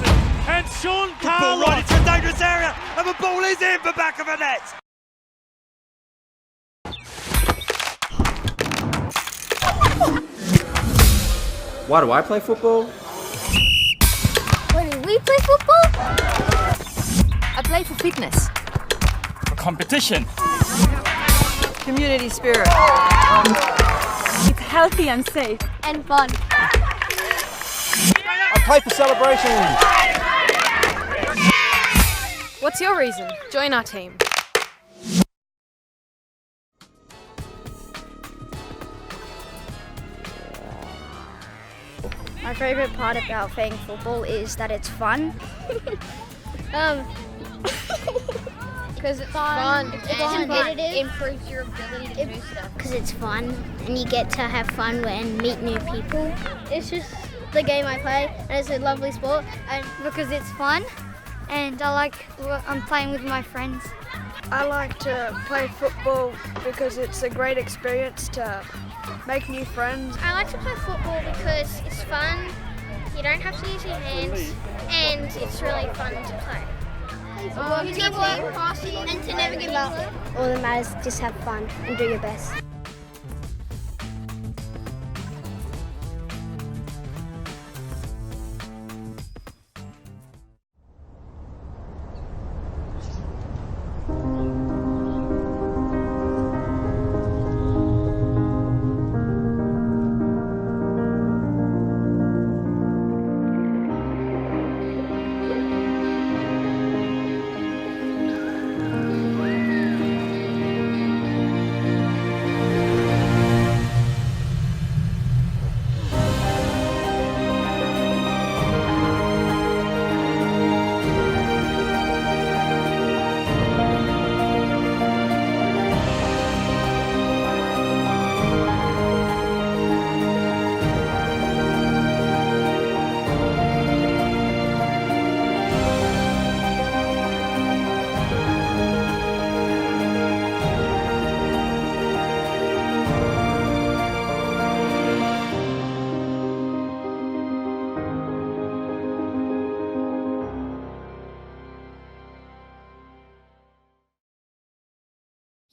and Sean The ball right into a dangerous area, and the ball is in the back of the net! Why do I play football? Why do we play football? I play for fitness, for competition. community spirit. It's healthy and safe. And fun. I play for celebrations. What's your reason? Join our team. My favourite part about playing football is that it's fun. Because it's fun. It's competitive. Improves your ability to do stuff. Because it's fun and you get to have fun and meet new people. It's just the game I play and it's a lovely sport and because it's fun and I'm playing with my friends. I like to play football because it's a great experience to make new friends. I like to play football because it's fun. You don't have to use your hands and it's really fun to play. Teamwork, passing, and to never give up. All that matters is just have fun and do your best.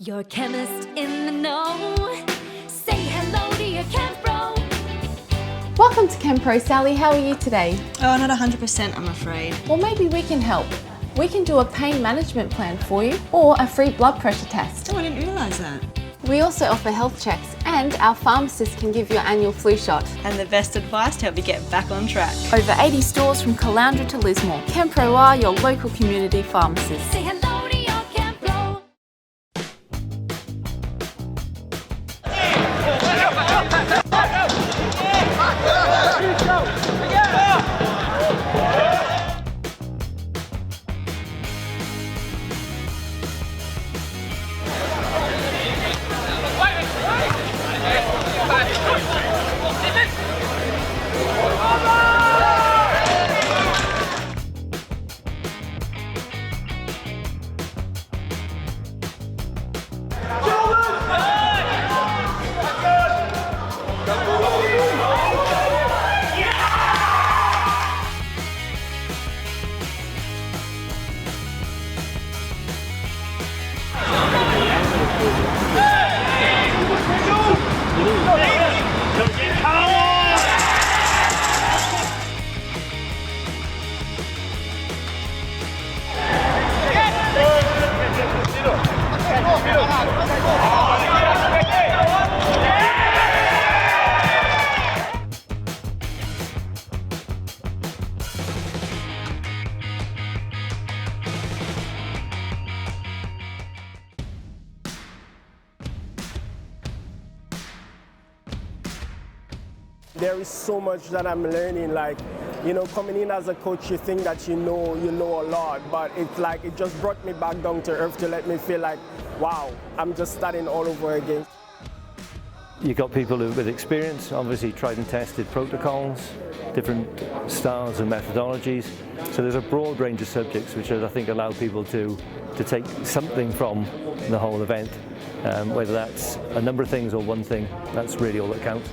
Your chemist in the know. Say hello to your chem bro. Welcome to Chem Pro, Sally. How are you today? Oh, not 100%, I'm afraid. Well, maybe we can help. We can do a pain management plan for you or a free blood pressure test. Oh, I didn't realise that. We also offer health checks, and our pharmacist can give you an annual flu shot. And the best advice to help you get back on track. Over 80 stores from Caloundra to Lismore. Kempro are your local community pharmacist. Say hello to your Kempro. There is so much that I'm learning, like, you know, coming in as a coach, you think that you know a lot, but it's like, it just brought me back down to earth to let me feel like, wow, I'm just starting all over again. You've got people with experience, obviously tried and tested protocols, different styles and methodologies. So there's a broad range of subjects which I think allow people to take something from the whole event, whether that's a number of things or one thing, that's really all that counts.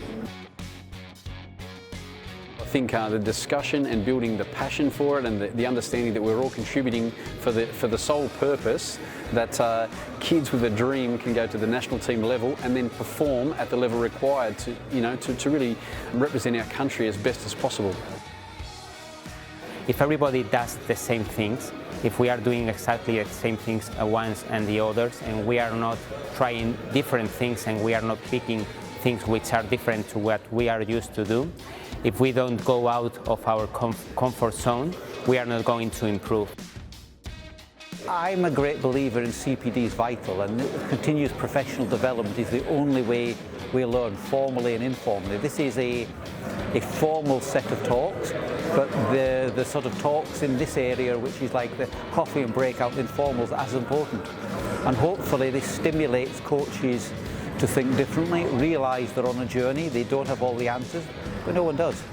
I think the discussion and building the passion for it and the understanding that we're all contributing for the sole purpose that kids with a dream can go to the national team level and then perform at the level required to, you know, to really represent our country as best as possible. If everybody does the same things, if we are doing exactly the same things once and the others, and we are not trying different things and we are not picking things which are different to what we are used to do, if we don't go out of our comfort zone, we are not going to improve. I'm a great believer in CPD is vital, and continuous professional development is the only way we learn, formally and informally. This is a formal set of talks, but the sort of talks in this area, which is like the coffee and breakout informals, are as important. And hopefully this stimulates coaches to think differently, realise they're on a journey, they don't have all the answers, but no one does.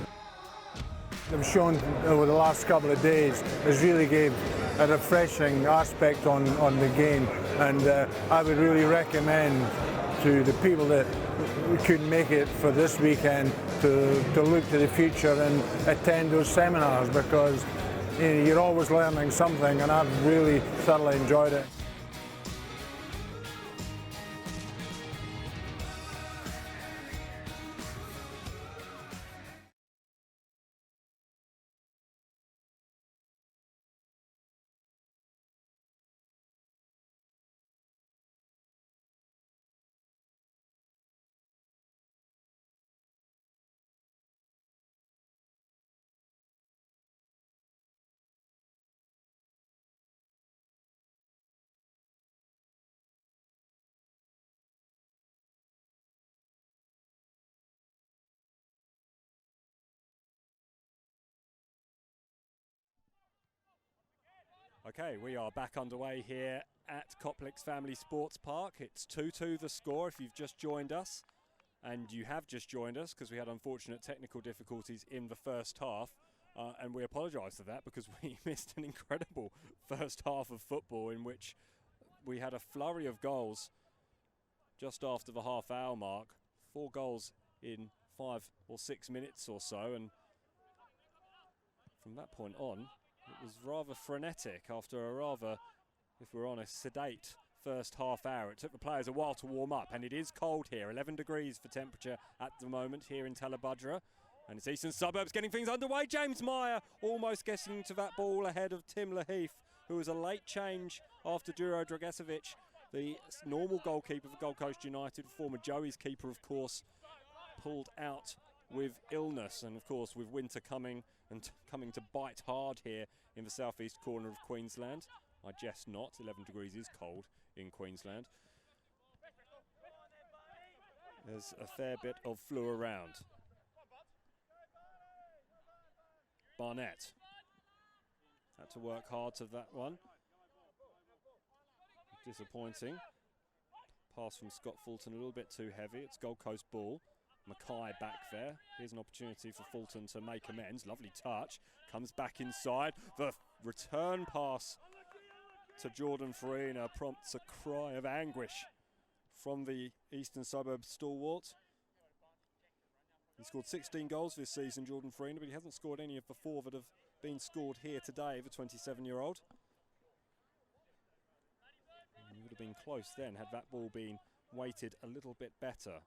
They've shown over the last couple of days has really gave a refreshing aspect on the game, and I would really recommend to the people that couldn't make it for this weekend to look to the future and attend those seminars, because you know, you're always learning something, and I've really thoroughly enjoyed it. Okay, we are back underway here at Complex Family Sports Park. It's 2-2 the score if you've just joined us. And you have just joined us because we had unfortunate technical difficulties in the first half. And we apologise for that because we missed an incredible first half of football in which we had a flurry of goals just after the half-hour mark. 4 goals in 5 or 6 minutes or so. And from that point on, it was rather frenetic after a rather, if we're honest, sedate first half hour. It took the players a while to warm up, and it is cold here. 11 degrees for temperature at the moment here in Talabudra. And it's Eastern Suburbs getting things underway. James Meyer almost getting to that ball ahead of Tim Laheath, who was a late change after Duro Dragesovic The normal goalkeeper for Gold Coast United, former Joey's keeper, of course, pulled out with illness, and of course with winter coming and coming to bite hard here in the southeast corner of Queensland. I jest not, 11 degrees is cold in Queensland. There's a fair bit of flu around. Barnett had to work hard to that one. Disappointing. Pass from Scott Fulton a little bit too heavy. It's Gold Coast ball. Mackay back there. Here's an opportunity for Fulton to make amends. Lovely touch. Comes back inside. The return pass to Jordan Farina prompts a cry of anguish from the Eastern Suburbs stalwart. He scored 16 goals this season, Jordan Farina, but he hasn't scored any of the 4 that have been scored here today, the 27-year-old. He would have been close then had that ball been weighted a little bit better.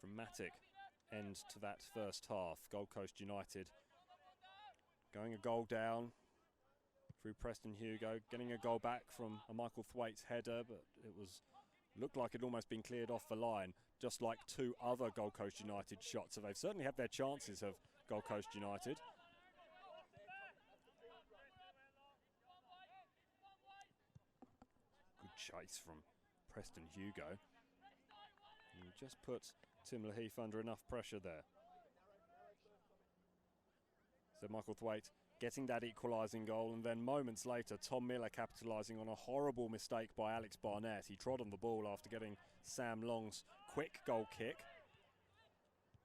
Dramatic end to that first half. Gold Coast United going a goal down through Preston Hugo, getting a goal back from a Michael Thwaites header, but it looked like it'd almost been cleared off the line, just like 2 other Gold Coast United shots. So they've certainly had their chances of Gold Coast United. Good chase from Preston Hugo. And just put Tim Laheath under enough pressure there. So Michael Thwaite getting that equalising goal, and then moments later Tom Miller capitalising on a horrible mistake by Alex Barnett. He trod on the ball after getting Sam Long's quick goal kick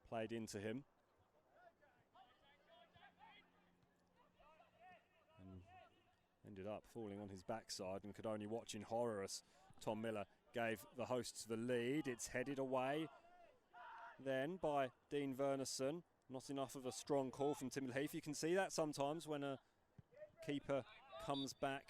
played into him. And ended up falling on his backside and could only watch in horror as Tom Miller gave the hosts the lead. It's headed away then by Dean Verneson. Not enough of a strong call from Tim Laheath. You can see that sometimes when a keeper comes back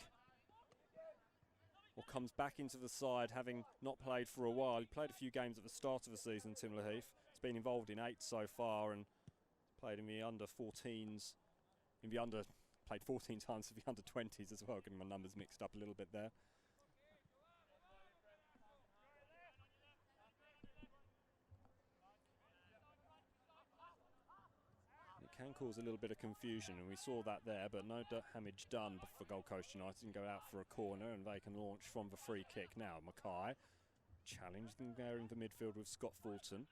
into the side having not played for a while. He played a few games at the start of the season, Tim Laheath. He's been involved in 8 so far and played in the under-14s. Played 14 times for the under-20s as well, getting my numbers mixed up a little bit there. It can cause a little bit of confusion, and we saw that there, but no damage done for Gold Coast United, and go out for a corner, and they can launch from the free kick now. Mackay challenged them there in the midfield with Scott Fulton.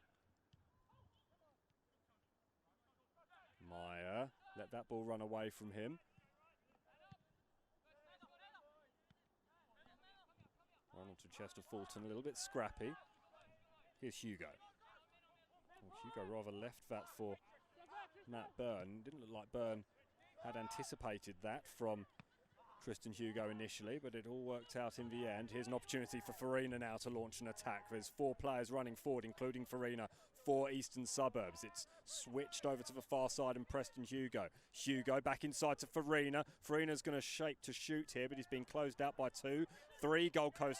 Meyer let that ball run away from him. Run onto Chester Fulton, a little bit scrappy. Here's Hugo. Well, Hugo rather left that for Matt Byrne. Didn't look like Byrne had anticipated that from Tristan Hugo initially, but it all worked out in the end. Here's an opportunity for Farina now to launch an attack. There's 4 players running forward, including Farina, for Eastern Suburbs. It's switched over to the far side and Preston Hugo. Hugo back inside to Farina. Farina's going to shape to shoot here, but he's been closed out by 2, 3 Gold Coast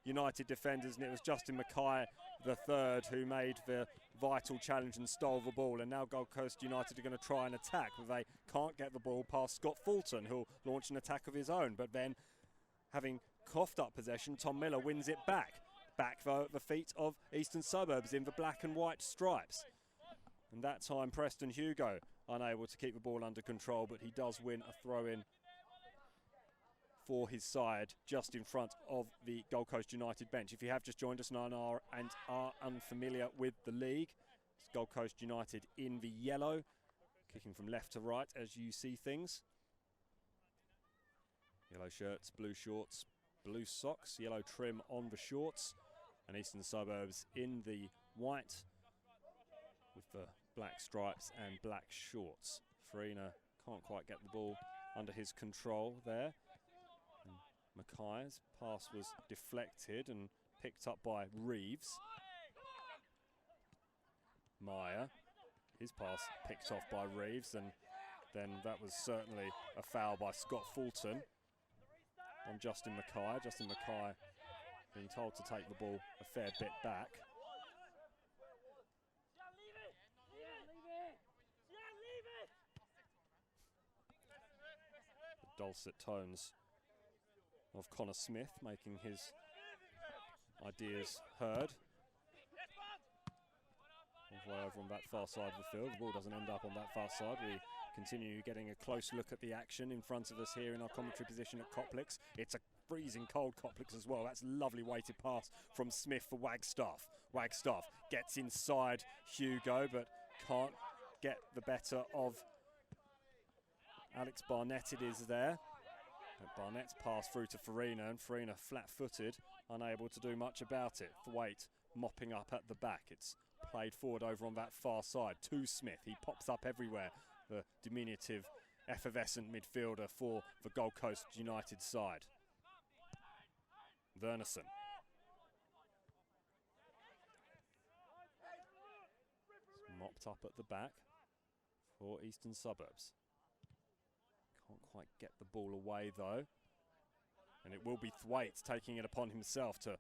United defenders, and it was Justin Mackay the third who made the vital challenge and stole the ball. And now Gold Coast United are going to try and attack, but they can't get the ball past Scott Fulton, who'll launch an attack of his own. But then, having coughed up possession, Tom Miller wins it back. Back though at the feet of Eastern Suburbs in the black and white stripes. And that time Preston Hugo unable to keep the ball under control, but he does win a throw-in for his side just in front of the Gold Coast United bench. If you have just joined us and are unfamiliar with the league, it's Gold Coast United in the yellow, kicking from left to right as you see things. Yellow shirts, blue shorts, blue socks, yellow trim on the shorts, and Eastern Suburbs in the white with the black stripes and black shorts. Farina can't quite get the ball under his control there. Mackay's pass was deflected and picked up by Reeves. Meyer, his pass picked off by Reeves, and then that was certainly a foul by Scott Fulton on Justin Mackay. Justin Mackay being told to take the ball a fair bit back. The dulcet tones of Connor Smith, making his ideas heard. All the way over on that far side of the field. The ball doesn't end up on that far side. We continue getting a close look at the action in front of us here in our commentary position at Coplex. It's a freezing cold Coplex as well. That's a lovely weighted pass from Smith for Wagstaff. Wagstaff gets inside Hugo, but can't get the better of Alex Barnett. It is there. And Barnett's pass through to Farina, and Farina flat-footed, unable to do much about it. Thwaite mopping up at the back. It's played forward over on that far side to Smith. He pops up everywhere, the diminutive, effervescent midfielder for the Gold Coast United side. Wernerson. It's mopped up at the back for Eastern Suburbs. Can't quite get the ball away though. And it will be Thwaite taking it upon himself to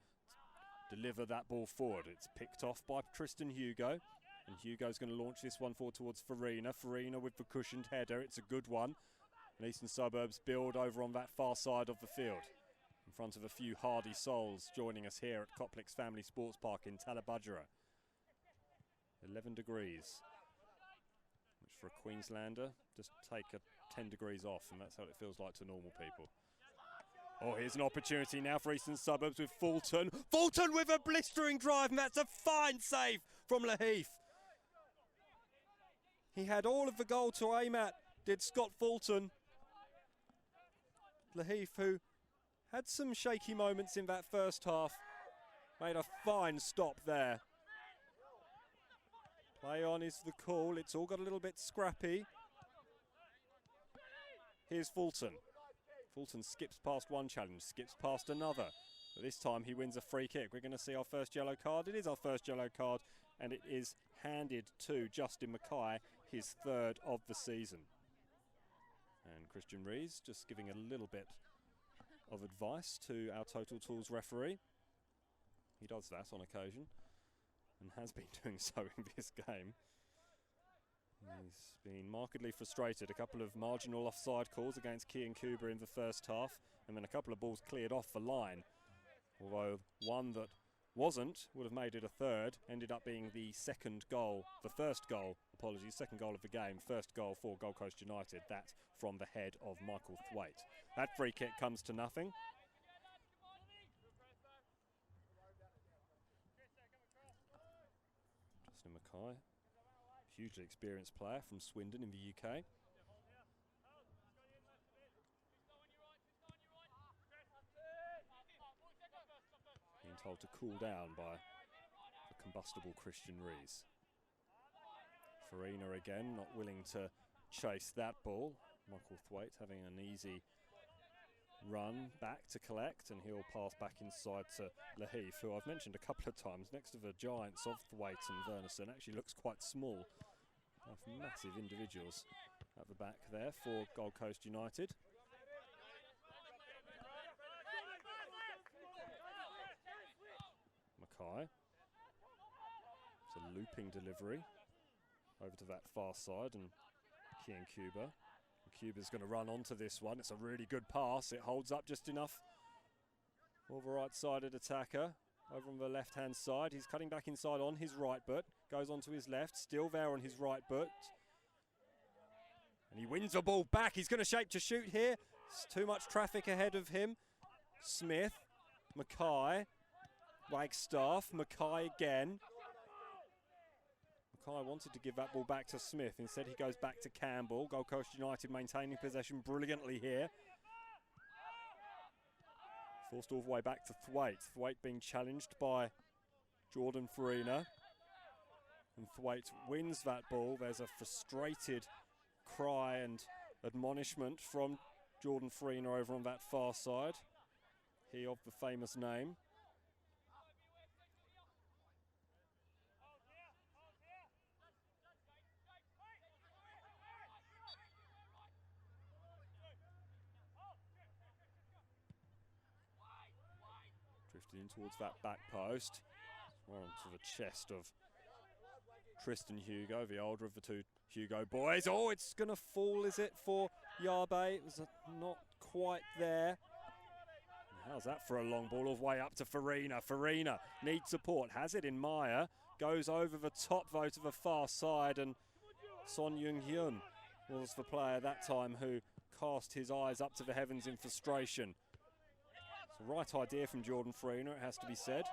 deliver that ball forward. It's picked off by Tristan Hugo. And Hugo's going to launch this one forward towards Farina. Farina with the cushioned header. It's a good one. And Eastern Suburbs build over on that far side of the field. In front of a few hardy souls joining us here at Coplex Family Sports Park in Talabudgera. 11 degrees. Which for a Queenslander, just take 10 degrees off, and that's how it feels like to normal people. Oh, here's an opportunity now for Eastern Suburbs with Fulton. Fulton with a blistering drive, and that's a fine save from Laheath. He had all of the goal to aim at, did Scott Fulton. Laheath, who had some shaky moments in that first half, made a fine stop there. Play on is the call. It's all got a little bit scrappy. Here's Fulton. Fulton skips past one challenge, skips past another. But this time he wins a free kick. We're going to see our first yellow card. It is our first yellow card, and it is handed to Justin Mackay, his third of the season. And Christian Rees just giving a little bit of advice to our Total Tools referee. He does that on occasion, and has been doing so in this game. He's been markedly frustrated. A couple of marginal offside calls against Kian Kuba in the first half, and then a couple of balls cleared off the line. Although one that wasn't would have made it a third, ended up being the second goal, the first goal, apologies, second goal of the game, first goal for Gold Coast United. That from the head of Michael Thwaite. That free kick comes to nothing. Justin Mackay, hugely experienced player from Swindon in the UK. Being told to cool down by the combustible Christian Rees. Farina again, not willing to chase that ball. Michael Thwaite having an easy run back to collect, and he'll pass back inside to Laheath, who I've mentioned a couple of times, next to the giants of Thwaite and Wernerson, actually looks quite small. Both massive individuals at the back there for Gold Coast United. Mackay. It's a looping delivery over to that far side, and Kian Kuba. Cuba's going to run onto this one. It's a really good pass. It holds up just enough for the right-sided attacker. Over on the left-hand side, he's cutting back inside on his right foot. Goes onto his left, still there on his right foot. And he wins the ball back. He's going to shape to shoot here. It's too much traffic ahead of him. Smith, Mackay, Wagstaff, Mackay again. Mackay wanted to give that ball back to Smith. Instead, he goes back to Campbell. Gold Coast United maintaining possession brilliantly here. Forced all the way back to Thwaite. Thwaite being challenged by Jordan Farina. And Thwaite wins that ball. There's a frustrated cry and admonishment from Jordan Farina over on that far side. He of the famous name. Drifted in towards that back post. Onto the chest of Tristan Hugo, the older of the two Hugo boys. Oh, it's going to fall, is it, for Yabe? It was not quite there. How's that for a long ball all the way up to Farina? Farina needs support, has it in Maya, goes over the top though to the far side, and Son Young-hyun was the player that time who cast his eyes up to the heavens in frustration. It's the right idea from Jordan Farina, it has to be said.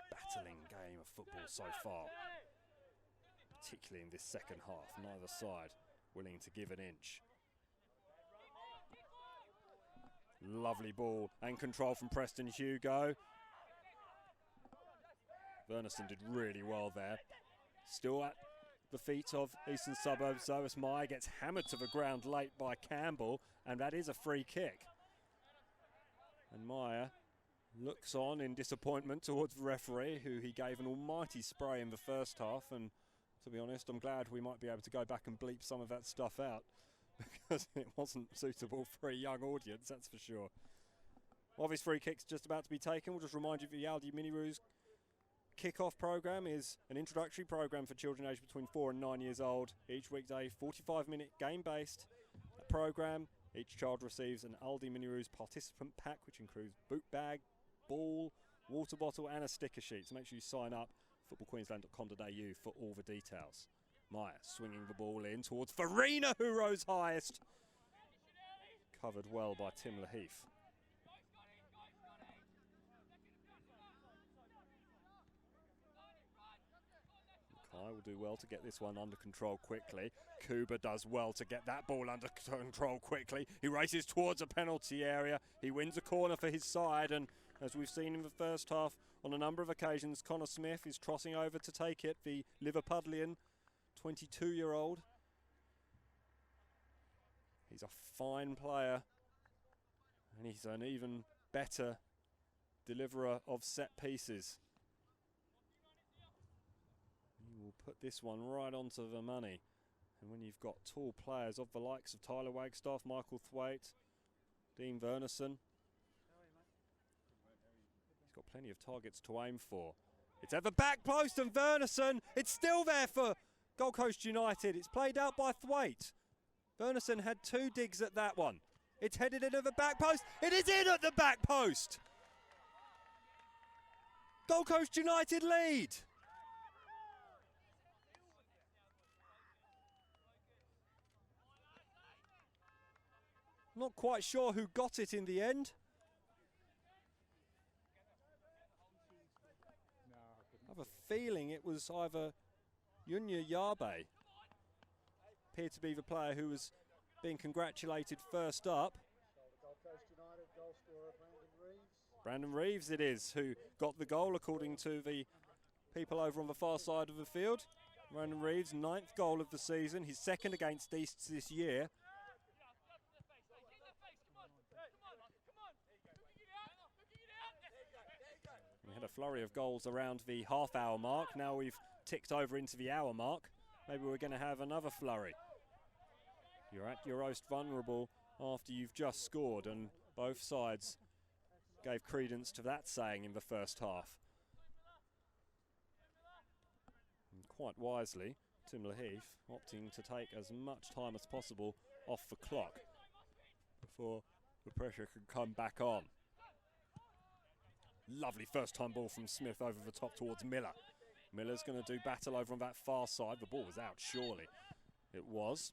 Battling game of football so far, particularly in this second half. Neither side willing to give an inch. Lovely ball and control from Preston Hugo. Wernerson did really well there. Still at the feet of Eastern Suburbs, though, as Meyer gets hammered to the ground late by Campbell, and that is a free kick. And Meyer looks on in disappointment towards the referee, who he gave an almighty spray in the first half, and to be honest, I'm glad we might be able to go back and bleep some of that stuff out, because it wasn't suitable for a young audience, that's for sure. While this free kick's just about to be taken, we'll just remind you that the Aldi Mini-Roos kick-off programme is an introductory programme for children aged between 4 and 9 years old. Each weekday, 45-minute game-based programme. Each child receives an Aldi Mini-Roos participant pack, which includes boot bag, ball, water bottle and a sticker sheet. So make sure you sign up, footballqueensland.com.au for all the details. Meyer swinging the ball in towards Farina, who rose highest. Covered well by Tim Laheath. Kai will do well to get this one under control quickly. Kuba does well to get that ball under control quickly. He races towards a penalty area. He wins a corner for his side, and as we've seen in the first half on a number of occasions, Connor Smith is trotting over to take it, the Liverpudlian 22-year-old. He's a fine player, and he's an even better deliverer of set pieces. He will put this one right onto the money. And when you've got tall players of the likes of Tyler Wagstaff, Michael Thwaite, Dean Wernerson, he's got plenty of targets to aim for. It's at the back post, and Wernerson, it's still there for Gold Coast United. It's played out by Thwaite. Wernerson had 2 digs at that one. It's headed into the back post. It is in at the back post. Gold Coast United lead. Not quite sure who got it in the end. I have a feeling it was either Yunya Yabe. Appeared to be the player who was being congratulated first up. Brandon Reeves it is who got the goal, according to the people over on the far side of the field. Brandon Reeves, 9th goal of the season, his 2nd against East this year. We had a flurry of goals around the half-hour mark. Now we've ticked over into the hour mark. Maybe we're going to have another flurry. You're at your most vulnerable after you've just scored, and both sides gave credence to that saying in the first half. And quite wisely, Tim Laheath opting to take as much time as possible off the clock before the pressure can come back on. Lovely first-time ball from Smith over the top towards Miller. Miller's going to do battle over on that far side. The ball was out, surely. It was.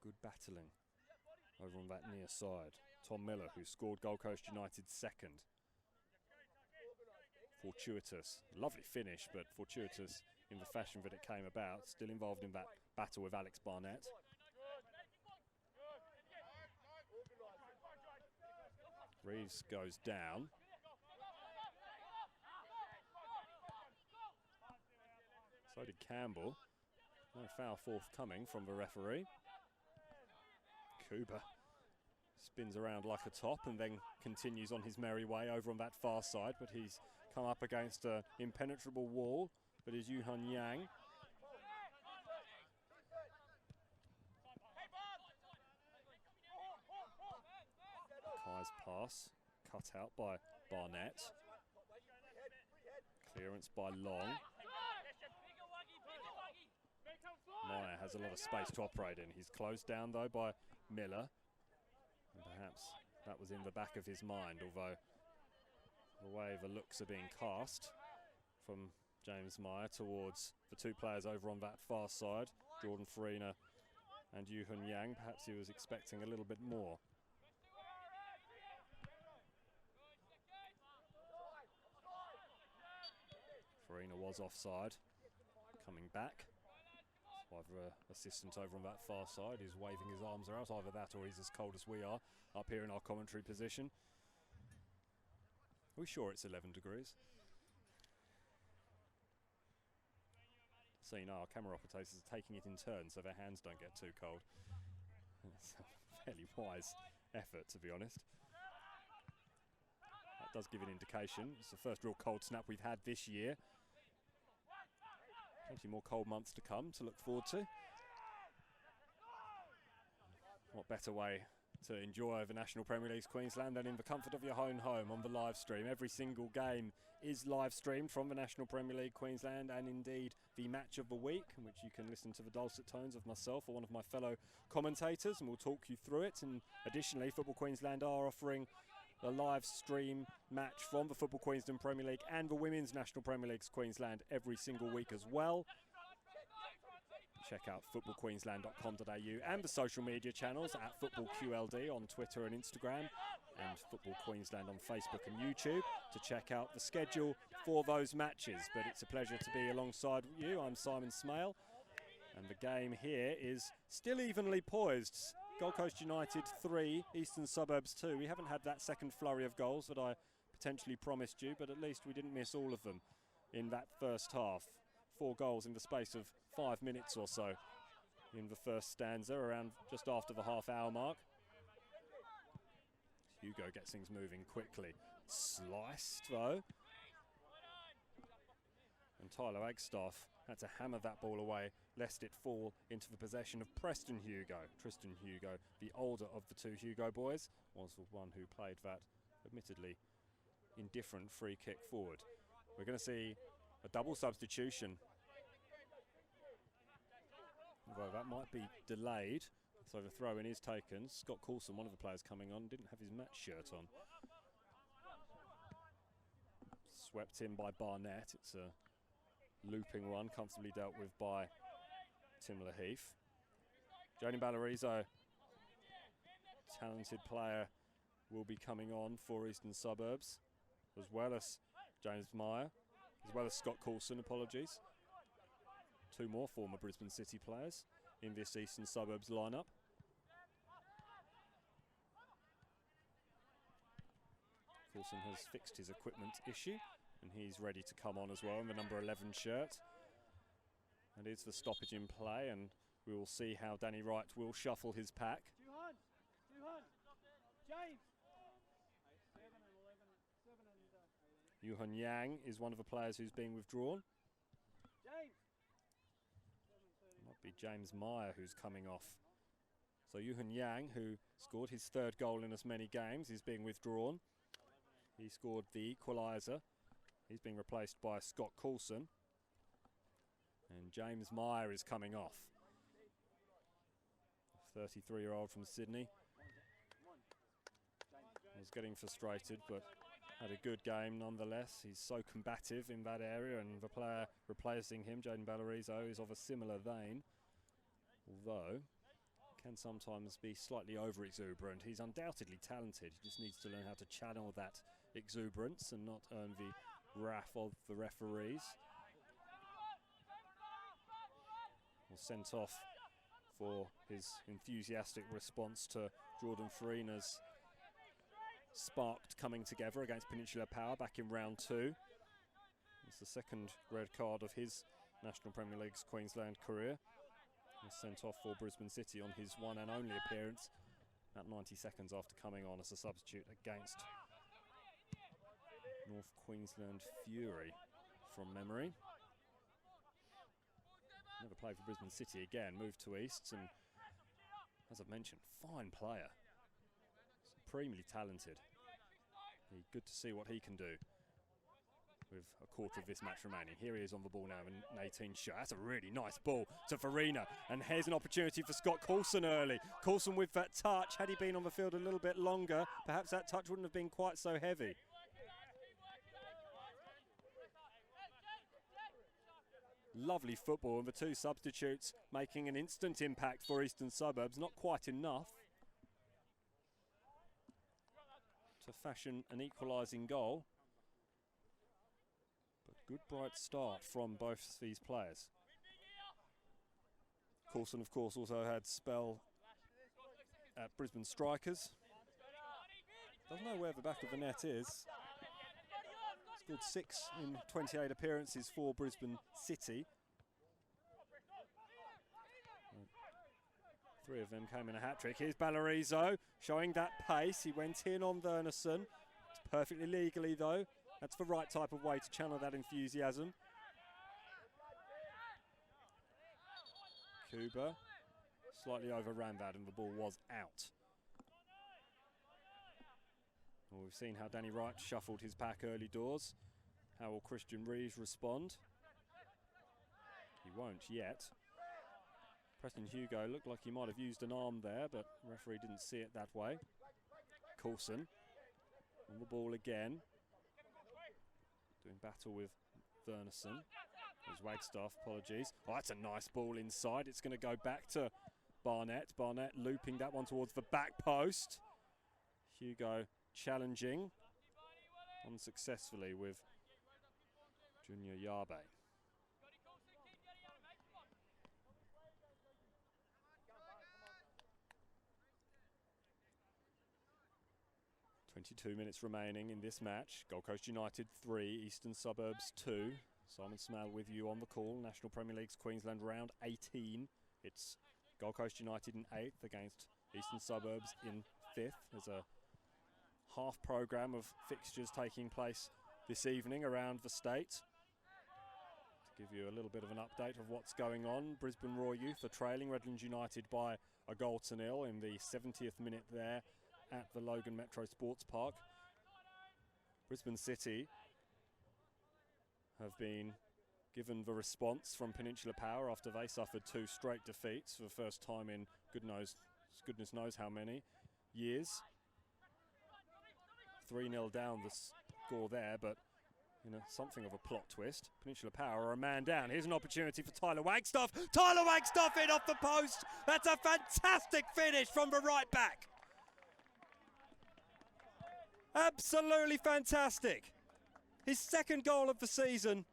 Good battling over on that near side. Tom Miller, who scored Gold Coast United's 2nd. Fortuitous. Lovely finish, but fortuitous in the fashion that it came about. Still involved in that battle with Alex Barnett. Reeves goes down. So did Campbell. No foul forthcoming from the referee. Kuba spins around like a top and then continues on his merry way over on that far side, but he's come up against an impenetrable wall that is Yuhan Yang. Kai's pass cut out by Barnett. Clearance by Long. Meyer has a lot of space to operate in. He's closed down though by Miller. And perhaps that was in the back of his mind, although the way the looks are being cast from James Meyer towards the two players over on that far side, Jordan Farina and Yu Hun Yang. Perhaps he was expecting a little bit more. Farina was offside, coming back. Either assistant over on that far side is waving his arms around, either that or he's as cold as we are up here in our commentary position. Are we sure it's 11 degrees? So you know our camera operators are taking it in turn so their hands don't get too cold. It's a fairly wise effort, to be honest. That does give an indication. It's the first real cold snap we've had this year. Plenty more cold months to come to look forward to. What better way to enjoy the National Premier League's Queensland than in the comfort of your own home on the live stream. Every single game is live streamed from the National Premier League Queensland, and indeed the match of the week, in which you can listen to the dulcet tones of myself or one of my fellow commentators, and we'll talk you through it. And additionally, Football Queensland are offering a live stream match from the Football Queensland Premier League and the Women's National Premier League's Queensland every single week as well. Check out footballqueensland.com.au and the social media channels at FootballQLD on Twitter and Instagram, and Football Queensland on Facebook and YouTube to check out the schedule for those matches. But it's a pleasure to be alongside you. I'm Simon Smale, and the game here is still evenly poised. Gold Coast United 3, Eastern Suburbs 2. We haven't had that second flurry of goals that I potentially promised you, but at least we didn't miss all of them in that first half. 4 goals in the space of 5 minutes or so in the first stanza, around just after the half-hour mark. Hugo gets things moving quickly. Sliced, though. And Tyler Agstaff had to hammer that ball away, lest it fall into the possession of Preston Hugo. Tristan Hugo, the older of the two Hugo boys, was the one who played that admittedly indifferent free kick forward. We're going to see a double substitution, although that might be delayed, so the throw-in is taken. Scott Coulson, one of the players coming on, didn't have his match shirt on. Swept in by Barnett. It's a looping one, comfortably dealt with by Tim Laheath. Joni Ballarizo, talented player, will be coming on for Eastern Suburbs, as well as James Meyer, as well as Scott Coulson, apologies. 2 more former Brisbane City players in this Eastern Suburbs lineup. Coulson has fixed his equipment issue, and he's ready to come on as well in the number 11 shirt. And it's the stoppage in play, and we will see how Danny Wright will shuffle his pack. James. Yu Hun Yang is one of the players who's being withdrawn. James. Might be James Meyer who's coming off. So Yu Hun Yang, who scored his 3rd goal in as many games, is being withdrawn. He scored the equaliser. He's being replaced by Scott Coulson. And James Meyer is coming off. 33-year-old from Sydney. Was getting frustrated, but had a good game nonetheless. He's so combative in that area, and the player replacing him, Jaden Ballarizo, is of a similar vein, although can sometimes be slightly over-exuberant. He's undoubtedly talented. He just needs to learn how to channel that exuberance and not earn the wrath of the referees. Was sent off for his enthusiastic response to Jordan Farina's sparked coming together against Peninsula Power back in round 2. It's the 2nd red card of his National Premier League's Queensland career. Was sent off for Brisbane City on his one and only appearance at 90 seconds after coming on as a substitute against North Queensland Fury from memory. Never played for Brisbane City again, moved to Easts, and as I've mentioned, fine player. Supremely talented. Good to see what he can do. with a quarter of this match remaining. Here he is on the ball now in an 18 shot. That's a really nice ball to Farina. And here's an opportunity for Scott Coulson early. Coulson with that touch. Had he been on the field a little bit longer, perhaps that touch wouldn't have been quite so heavy. Lovely football, and the two substitutes making an instant impact for Eastern Suburbs. Not quite enough to fashion an equalising goal. But good bright start from both these players. Coulson, of course, also had spell at Brisbane Strikers. Doesn't know where the back of the net is. Scored 6 in 28 appearances for Brisbane City. 3 of them came in a hat-trick. Here's Ballarizo showing that pace. He went in on Wernerson. It's perfectly legally, though. That's the right type of way to channel that enthusiasm. Kuba slightly overran that and the ball was out. Well, we've seen how Danny Wright shuffled his pack early doors. How will Christian Reeves respond? He won't yet. Preston Hugo looked like he might have used an arm there, but the referee didn't see it that way. Coulson on the ball again. Doing battle with Wernerson. There's Wagstaff, apologies. Oh, that's a nice ball inside. It's going to go back to Barnett. Barnett looping that one towards the back post. Hugo challenging unsuccessfully with Junior Yabe. 22 minutes remaining in this match. Gold Coast United 3, Eastern Suburbs 2. Simon Smale with you on the call. National Premier League's Queensland round 18. It's Gold Coast United in 8th against Eastern Suburbs in 5th. There's a half programme of fixtures taking place this evening around the state. To give you a little bit of an update of what's going on, Brisbane Roar Youth are trailing Redlands United by a 1-0 in the 70th minute there at the Logan Metro Sports Park. Brisbane City have been given the response from Peninsula Power after they suffered 2 straight defeats for the first time in goodness knows how many years. 3-0 down the score there, but something of a plot twist. Peninsula Power are a man down. Here's an opportunity for Tyler Wagstaff. Tyler Wagstaff in off the post. That's a fantastic finish from the right back. Absolutely fantastic. His second goal of the season.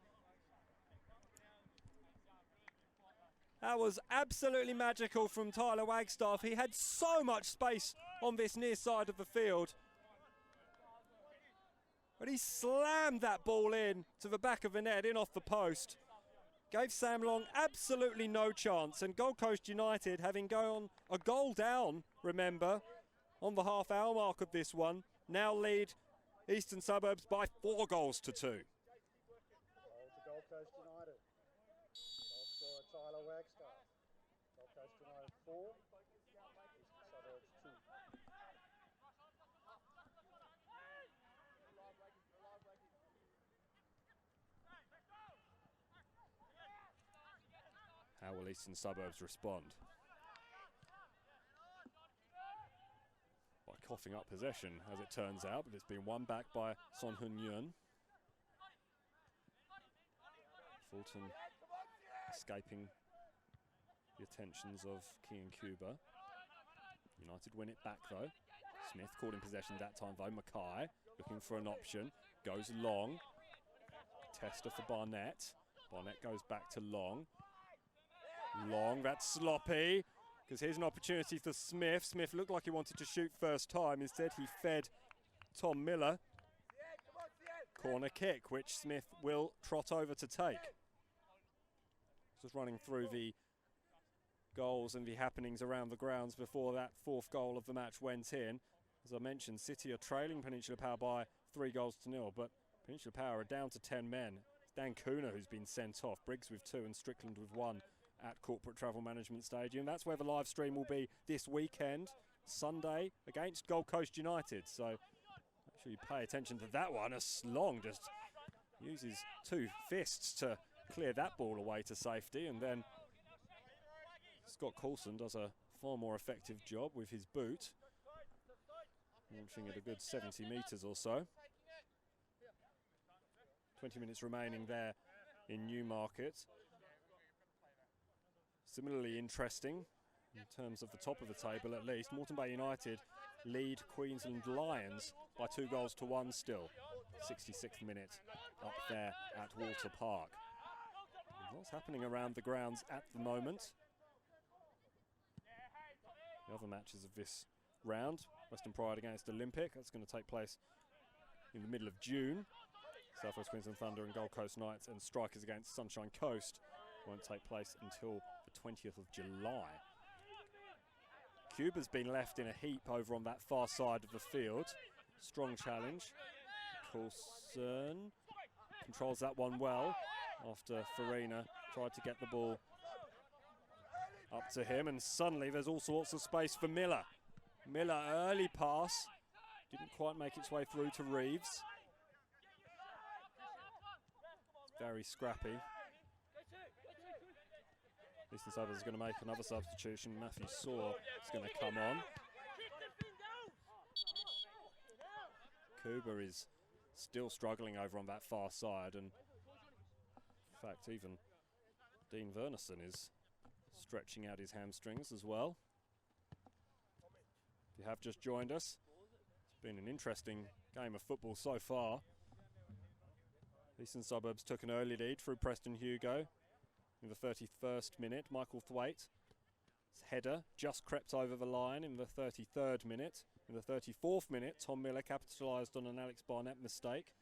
That was absolutely magical from Tyler Wagstaff. He had so much space on this near side of the field. But he slammed that ball in to the back of the net, in off the post. Gave Sam Long absolutely no chance. And Gold Coast United, having gone a goal down, remember, on the half-hour mark of this one, now lead Eastern Suburbs by 4 goals to 2. Goal to Gold Coast United. Goal scorer Tyler Wagstaff. Gold Coast United 4, Eastern Suburbs 2. How will Eastern Suburbs respond? By coughing up possession, as it turns out, but it's been won back by Son Hun Yun. Fulton escaping the attentions of Kian Cuba. United win it back though. Smith caught in possession that time though. Mackay looking for an option, goes long. Tester for Barnett. Barnett goes back to Long. Long, that's sloppy. Because here's an opportunity for Smith. Smith looked like he wanted to shoot first time. Instead, he fed Tom Miller. Corner kick, which Smith will trot over to take. Just running through the goals and the happenings around the grounds before that 4th goal of the match went in. As I mentioned, City are trailing Peninsula Power by 3-0, but Peninsula Power are down to 10 men. It's Dan Cooner who's been sent off. Briggs with 2 and Strickland with 1. At Corporate Travel Management Stadium. That's where the live stream will be this weekend, Sunday, against Gold Coast United. So make sure you pay attention to that one. A Long just uses 2 fists to clear that ball away to safety, and then Scott Coulson does a far more effective job with his boot, launching at a good 70 metres or so. 20 minutes remaining there in Newmarket. Similarly interesting in terms of the top of the table at least. Moreton Bay United lead Queensland Lions by 2-1 still. 66th minute up there at Walter Park. What's happening around the grounds at the moment? The other matches of this round, Western Pride against Olympic, that's going to take place in the middle of June. South West Queensland Thunder and Gold Coast Knights and Strikers against Sunshine Coast won't take place until the 20th of July. Cuba's been left in a heap over on that far side of the field. Strong challenge. Coulson controls that one well after Farina tried to get the ball up to him, and suddenly there's all sorts of space for Miller. Miller, early pass, didn't quite make its way through to Reeves. Very scrappy. Eastern Suburbs is going to make another substitution. Matthew Saw is going to come on. Kuba is still struggling over on that far side, and in fact even Dean Verneson is stretching out his hamstrings as well. If you have just joined us, it's been an interesting game of football so far. Eastern Suburbs took an early lead through Preston Hugo in the 31st minute. Michael Thwaite's header just crept over the line in the 33rd minute. In the 34th minute, Tom Miller capitalised on an Alex Barnett mistake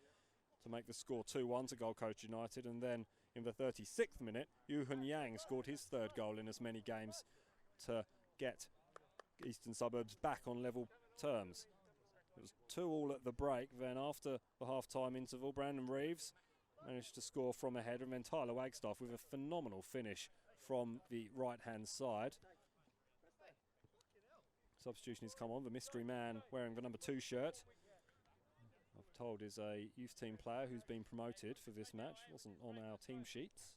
to make the score 2-1 to Gold Coast United, and then in the 36th minute, Yu Hun Yang scored his 3rd goal in as many games to get Eastern Suburbs back on level terms. It was 2-2 at the break. Then after the half-time interval, Brandon Reeves managed to score from a header, and then Tyler Wagstaff with a phenomenal finish from the right-hand side. Substitution has come on. The mystery man wearing the number 2 shirt, I'm told, is a youth team player who's been promoted for this match. Wasn't on our team sheets.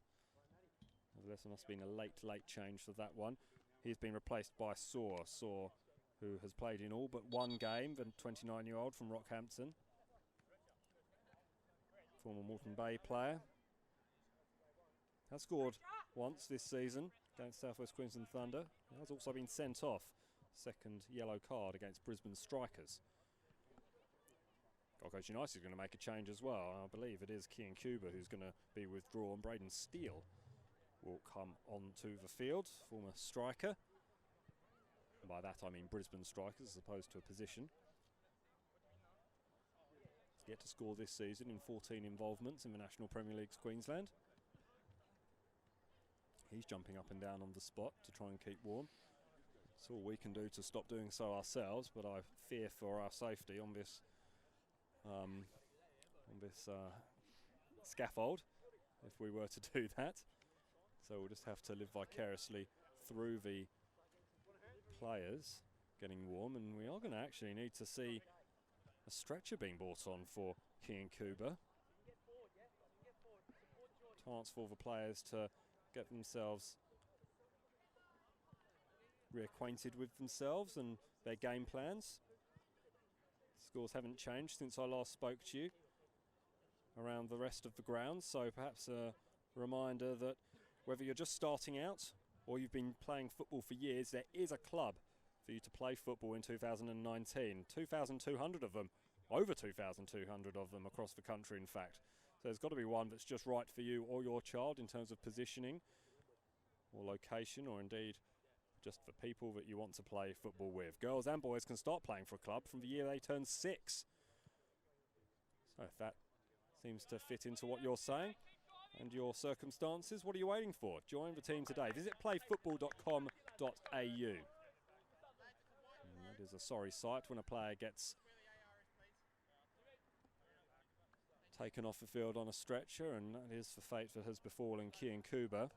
Nevertheless, there must have been a late change for that one. He's been replaced by Saw, who has played in all but one game, the 29-year-old from Rockhampton. Former Moreton Bay player. Has scored once this season against South West Queensland Thunder. He has also been sent off. 2nd yellow card against Brisbane Strikers. Gold Coast United is going to make a change as well. I believe it is Kian Cuba who's going to be withdrawn. Braden Steele will come onto the field, former striker. And by that I mean Brisbane Strikers as opposed to a position. Yet to score this season in 14 involvements in the National Premier League's Queensland. He's jumping up and down on the spot to try and keep warm. It's all we can do to stop doing so ourselves, but I fear for our safety on this scaffold if we were to do that. So we'll just have to live vicariously through the players getting warm, and we are going to actually need to see a stretcher being brought on for Kian Kuba. Chance for the players to get themselves reacquainted with themselves and their game plans. Scores haven't changed since I last spoke to you around the rest of the grounds, so perhaps a reminder that whether you're just starting out or you've been playing football for years, there is a club for you to play football in 2019. 2,200 of them, over 2,200 of them across the country in fact. So there's got to be one that's just right for you or your child in terms of positioning or location, or indeed just for people that you want to play football with. Girls and boys can start playing for a club from the year they turn 6. So if that seems to fit into what you're saying and your circumstances, what are you waiting for? Join the team today. Visit playfootball.com.au. It is a sorry sight when a player gets taken off the field on a stretcher, and that is the fate that has befallen Kian Kuba.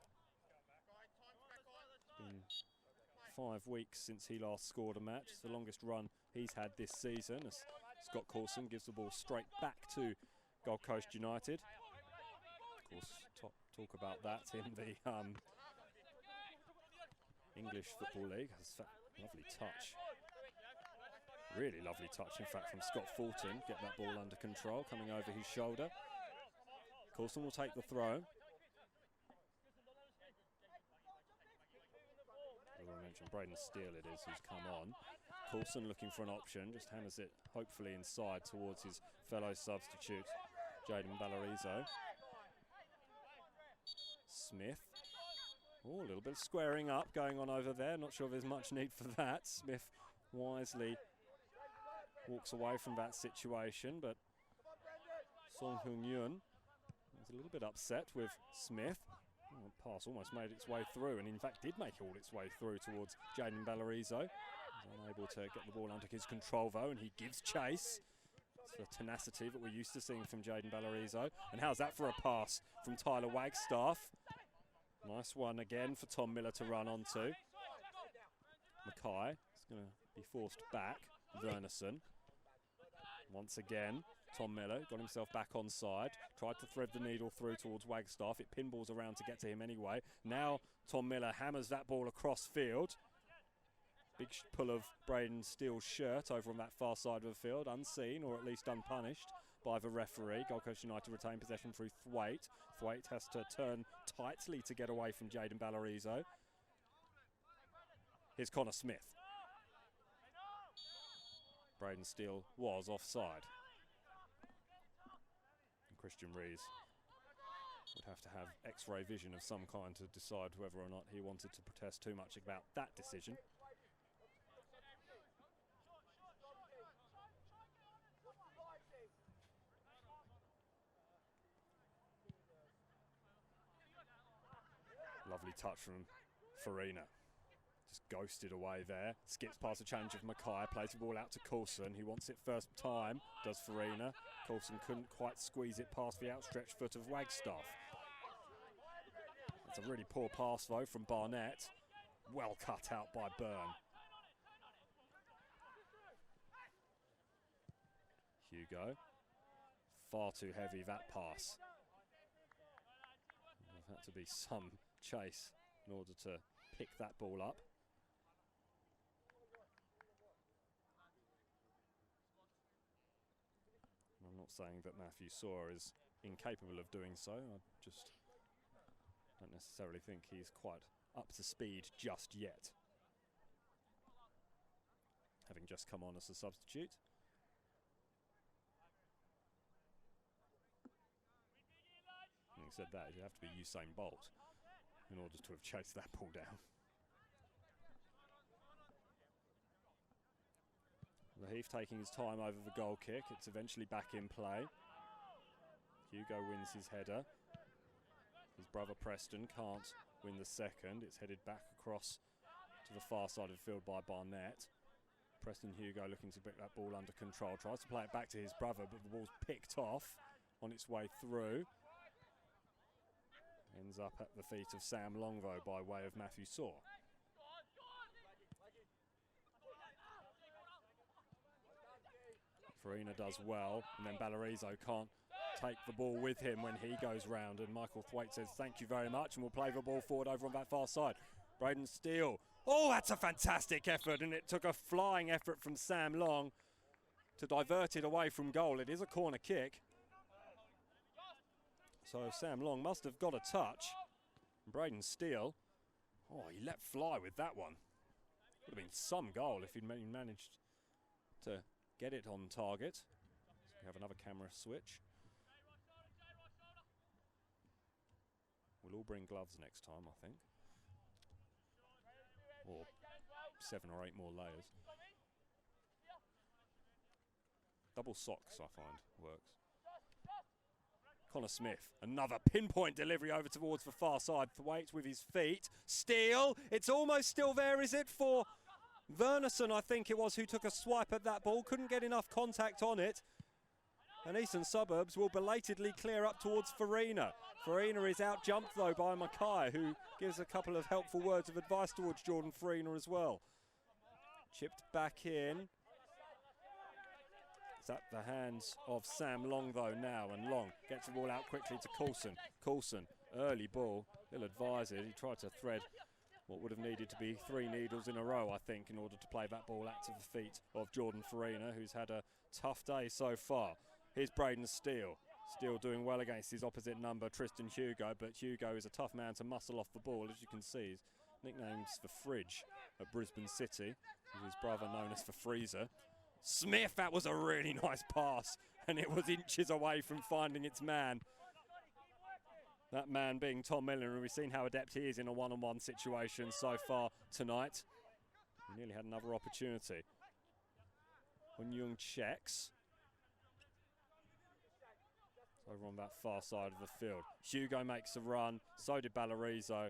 It's been 5 weeks since he last scored a match. It's the longest run he's had this season, as Scott Coulson gives the ball straight back to Gold Coast United. Of course, talk about that in the English Football League. Lovely touch. Really lovely touch, in fact, from Scott Fulton. Get that ball under control, coming over his shoulder. Coulson will take the throw. As I mentioned, Braden Steele it is who's come on. Coulson looking for an option, just hammers it hopefully inside towards his fellow substitute, Jaden Ballarizo. Smith. Oh, a little bit of squaring up going on over there. Not sure if there's much need for that. Smith wisely walks away from that situation, but Song Hyun-yun was a little bit upset with Smith. Oh, the pass almost made its way through, and in fact did make all its way through towards Jaden Ballarizo. He's unable to get the ball under his control though, and he gives chase. It's the tenacity that we're used to seeing from Jaden Ballarizo. And how's that for a pass from Tyler Wagstaff? Nice one again for Tom Miller to run onto. Mackay is going to be forced back. Wernerson. Once again, Tom Miller got himself back on side, tried to thread the needle through towards Wagstaff. It pinballs around to get to him anyway. Now Tom Miller hammers that ball across field. Big pull of Braden Steele's shirt over on that far side of the field, unseen or at least unpunished by the referee. Gold Coast United retain possession through Thwaite. Thwaite has to turn tightly to get away from Jaden Ballarizo. Here's Connor Smith. Braden Steele was offside. And Christian Rees would have to have X-ray vision of some kind to decide whether or not he wanted to protest too much about that decision. Lovely touch from Farina. Just ghosted away there. Skips past the challenge of Mackay. Plays the ball out to Coulson. He wants it first time. Does Farina. Coulson couldn't quite squeeze it past the outstretched foot of Wagstaff. That's a really poor pass though from Barnett. Well cut out by Byrne. Hugo. Far too heavy that pass. There's had to be some chase in order to pick that ball up. I'm not saying that Matthew Saw is incapable of doing so. I just don't necessarily think he's quite up to speed just yet, having just come on as a substitute. Having said that, you have to be Usain Bolt in order to have chased that ball down. Lahif taking his time over the goal kick. It's eventually back in play. Hugo wins his header. His brother Preston can't win the second. It's headed back across to the far side of the field by Barnett. Preston Hugo looking to pick that ball under control. Tries to play it back to his brother, but the ball's picked off on its way through. Ends up at the feet of Sam Longvo by way of Matthew Saw. Farina does well, and then Ballarizo can't take the ball with him when he goes round, and Michael Thwaite says thank you very much, and we'll play the ball forward over on that far side. Braden Steele. Oh, that's a fantastic effort, and it took a flying effort from Sam Long to divert it away from goal. It is a corner kick. So Sam Long must have got a touch. Braden Steele, oh, he let fly with that one. Would have been some goal if he'd managed to get it on target. So we have another camera switch. We'll all bring gloves next time, I think. Or 7 or 8 more layers. Double socks, I find, works. Connor Smith, another pinpoint delivery over towards the far side. Thwaite with his feet. Steele, it's almost still there, is it, for Wernerson, I think it was, who took a swipe at that ball. Couldn't get enough contact on it. And Eastern Suburbs will belatedly clear up towards Farina. Farina is out-jumped, though, by Mackay, who gives a couple of helpful words of advice towards Jordan Farina as well. Chipped back in. It's at the hands of Sam Long though now, and Long gets the ball out quickly to Coulson. Coulson, early ball, ill-advised. He tried to thread what would have needed to be 3 needles in a row, I think, in order to play that ball out to the feet of Jordan Farina, who's had a tough day so far. Here's Braden Steele. Steele doing well against his opposite number, Tristan Hugo, but Hugo is a tough man to muscle off the ball, as you can see. His nickname's for Fridge at Brisbane City, with his brother known as for Freezer. Smith, that was a really nice pass, and it was inches away from finding its man. That man being Tom Miller, and we've seen how adept he is in a one-on-one situation so far tonight. He nearly had another opportunity. Hunyung checks. Over on that far side of the field. Hugo makes a run, so did Balarizo,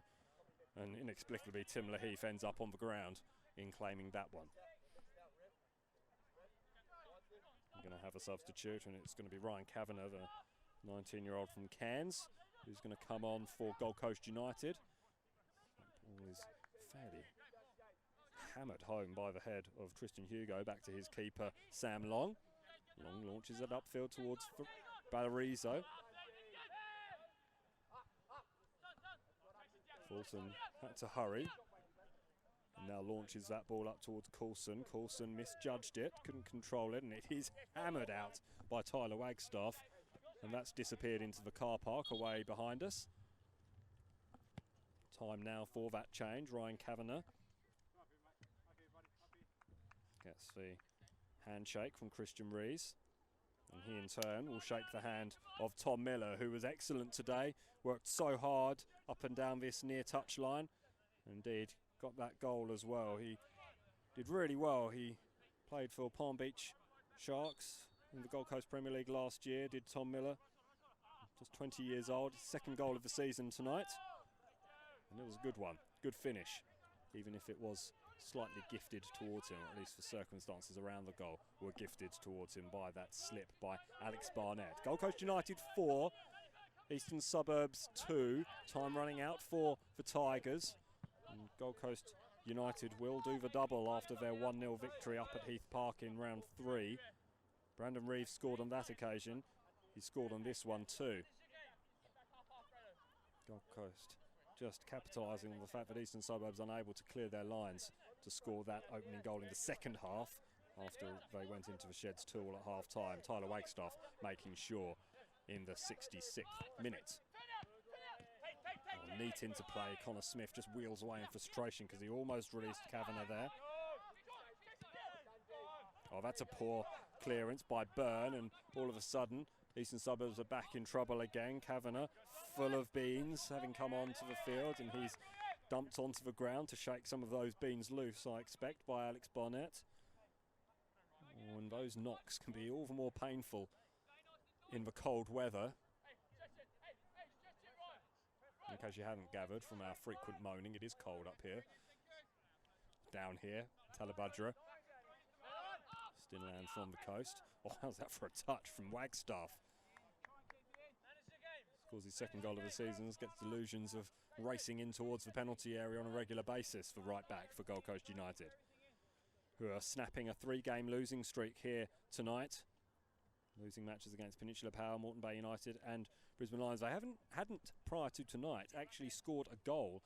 and inexplicably Tim Laheath ends up on the ground in claiming that one. We're going to have a substitute, and it's going to be Ryan Kavanagh, the 19-year-old from Cairns, who's going to come on for Gold Coast United. That ball is fairly hammered home by the head of Tristan Hugo, back to his keeper, Sam Long. Long launches it upfield towards Balarizo. Fulton had to hurry. And now launches that ball up towards Coulson. Coulson misjudged it, couldn't control it, and it is hammered out by Tyler Wagstaff. And that's disappeared into the car park away behind us. Time now for that change. Ryan Kavanagh gets the handshake from Christian Rees. And he in turn will shake the hand of Tom Miller, who was excellent today, worked so hard up and down this near touch line. Indeed, got that goal as well. He did really well. He played for Palm Beach Sharks in the Gold Coast Premier League last year, did Tom Miller. Just 20 years old, second goal of the season tonight. And it was a good one, good finish, even if it was slightly gifted towards him, or at least the circumstances around the goal were gifted towards him by that slip by Alex Barnett. Gold Coast United 4, Eastern Suburbs 2, time running out for the Tigers. And Gold Coast United will do the double after their 1-0 victory up at Heath Park in round 3. Brandon Reeves scored on that occasion. He scored on this one too. Gold Coast just capitalising on the fact that Eastern Suburbs unable to clear their lines to score that opening goal in the second half after they went into the Sheds 2 at half time. Tyler Wagstaff making sure in the 66th minute. Neat into play. Connor Smith just wheels away in frustration because he almost released Kavanagh there. Oh, that's a poor clearance by Byrne, and all of a sudden Eastern Suburbs are back in trouble again. Kavanagh, full of beans, having come onto the field, and he's dumped onto the ground to shake some of those beans loose, I expect, by Alex Barnett. Oh, and those knocks can be all the more painful in the cold weather. In case you hadn't gathered from our frequent moaning, it is cold up here. Down here, Talabudra. Stinland from the coast. Oh, how's that for a touch from Wagstaff? Scores his second goal of the season, gets delusions of racing in towards the penalty area on a regular basis for right back for Gold Coast United, who are snapping a 3-game losing streak here tonight. Losing matches against Peninsula Power, Moreton Bay United and Brisbane Lions. They hadn't prior to tonight actually scored a goal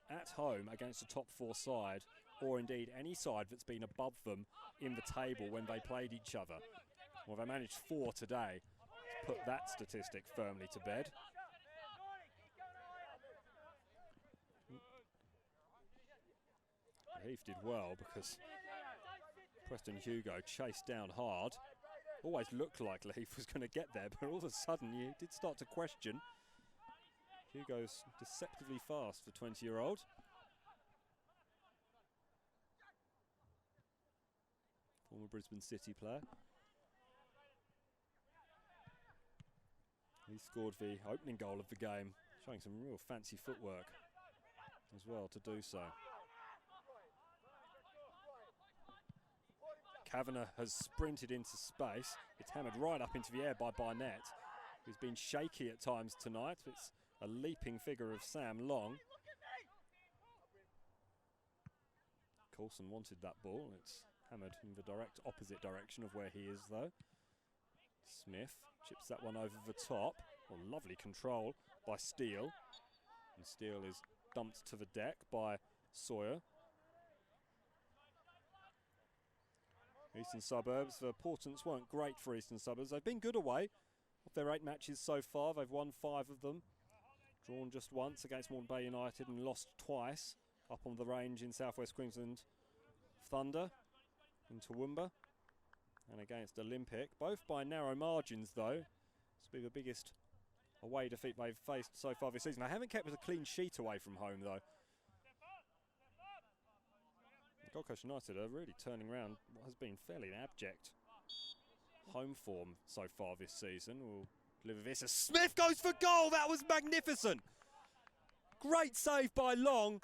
at home against a top 4 side, or indeed any side that's been above them in the table when they played each other. Well, they managed 4 today to put that statistic firmly to bed. Heath did well because Preston Hugo chased down hard. Always looked like Leaf was going to get there, but all of a sudden you did start to question. Hugo's deceptively fast for 20-year-old. Former Brisbane City player. He scored the opening goal of the game, showing some real fancy footwork as well to do so. Kavanagh has sprinted into space. It's hammered right up into the air by Barnett, who's been shaky at times tonight. It's a leaping figure of Sam Long. Coulson wanted that ball. It's hammered in the direct opposite direction of where he is, though. Smith chips that one over the top. Well, lovely control by Steele. And Steele is dumped to the deck by Sawyer. Eastern Suburbs, the portents weren't great for Eastern Suburbs. They've been good away. Of their 8 matches so far, they've won 5 of them. Drawn just once against Moreton Bay United and lost twice up on the range in South West Queensland. Thunder in Toowoomba and against Olympic. Both by narrow margins though. This will be the biggest away defeat they've faced so far this season. They haven't kept a clean sheet away from home though. Gold Coast United are really turning around what has been fairly abject home form so far this season. We'll deliver this as Smith goes for goal. That was magnificent. Great save by Long.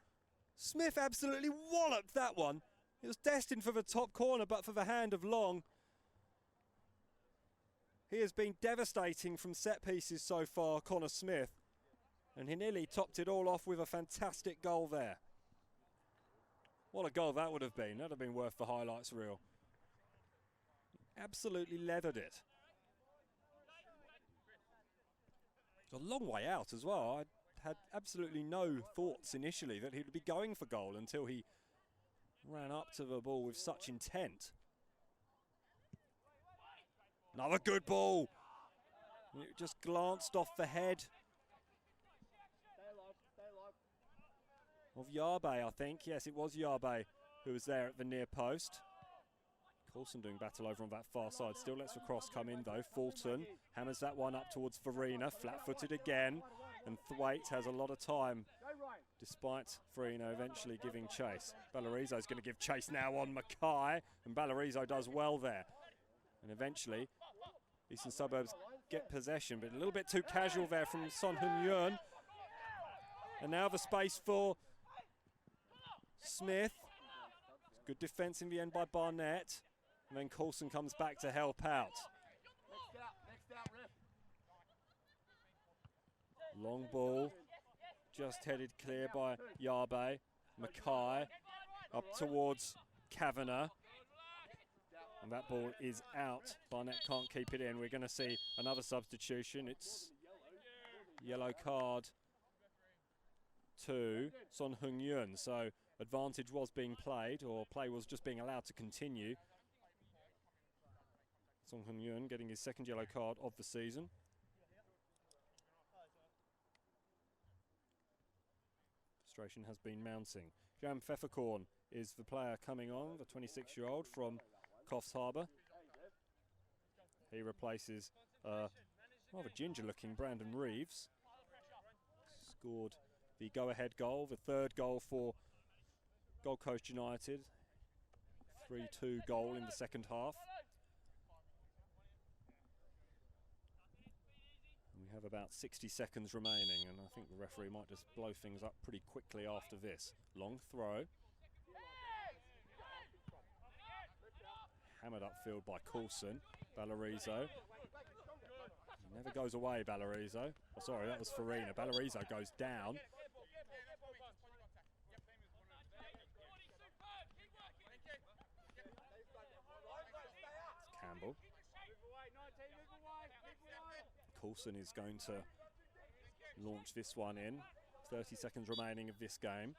Smith absolutely walloped that one. It was destined for the top corner, but for the hand of Long. He has been devastating from set pieces so far, Connor Smith. And he nearly topped it all off with a fantastic goal there. What a goal that would have been. That would have been worth the highlights reel. Absolutely leathered it. It's a long way out as well. I had absolutely no thoughts initially that he would be going for goal until he ran up to the ball with such intent. Another good ball. It just glanced off the head of Yarbe, I think. Yes, it was Yarbe who was there at the near post. Coulson doing battle over on that far side. Still lets the cross come in though. Fulton hammers that one up towards Farina. Flat-footed again. And Thwaite has a lot of time despite Farina eventually giving chase. Ballarizo's going to give chase now on Mackay. And Ballarizo does well there. And eventually Eastern Suburbs get possession, but a little bit too casual there from Son Heung-Yun. And now the space for Smith. Good defence in the end by Barnett. And then Coulson comes back to help out. Long ball, just headed clear by Yarbe. Mackay up towards Kavanagh. And that ball is out. Barnett can't keep it in. We're going to see another substitution. It's yellow card to Son Heung-Yun. So advantage was being played, or play was just being allowed to continue. Son Heung-Yun getting his 2nd yellow card of the season. Frustration has been mounting. Jan Pfefferkorn is the player coming on, the 26-year-old from Coffs Harbour. He replaces rather ginger-looking Brandon Reeves. Scored the go-ahead goal, the 3rd goal for Gold Coast United. 3-2 goal in the 2nd half. And we have about 60 seconds remaining, and I think the referee might just blow things up pretty quickly after this. Long throw. Hammered upfield by Coulson. Ballarizo. Never goes away, Ballarizo. Oh, sorry, that was Farina. Ballarizo goes down. It's Campbell. Coulson is going to launch this one in. 30 seconds remaining of this game.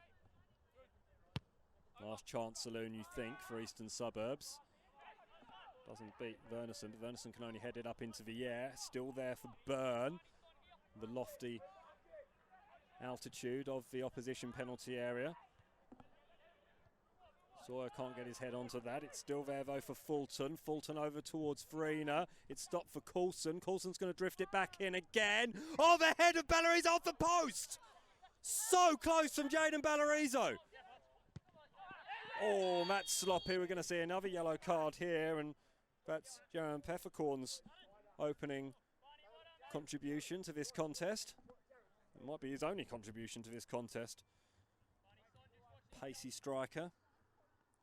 Last chance saloon, you think, for Eastern Suburbs. Doesn't beat Verneson, but Verneson can only head it up into the air. Still there for Byrne. The lofty altitude of the opposition penalty area. Sawyer can't get his head onto that. It's still there though for Fulton. Fulton over towards Farina. It's stopped for Coulson. Coulson's going to drift it back in again. Oh, the head of Ballarizo off the post! So close from Jaden Ballarizo. Oh, that's sloppy. We're going to see another yellow card here, and that's Jaron Pfefferkorn's opening contribution to this contest. It might be his only contribution to this contest. Pacey striker.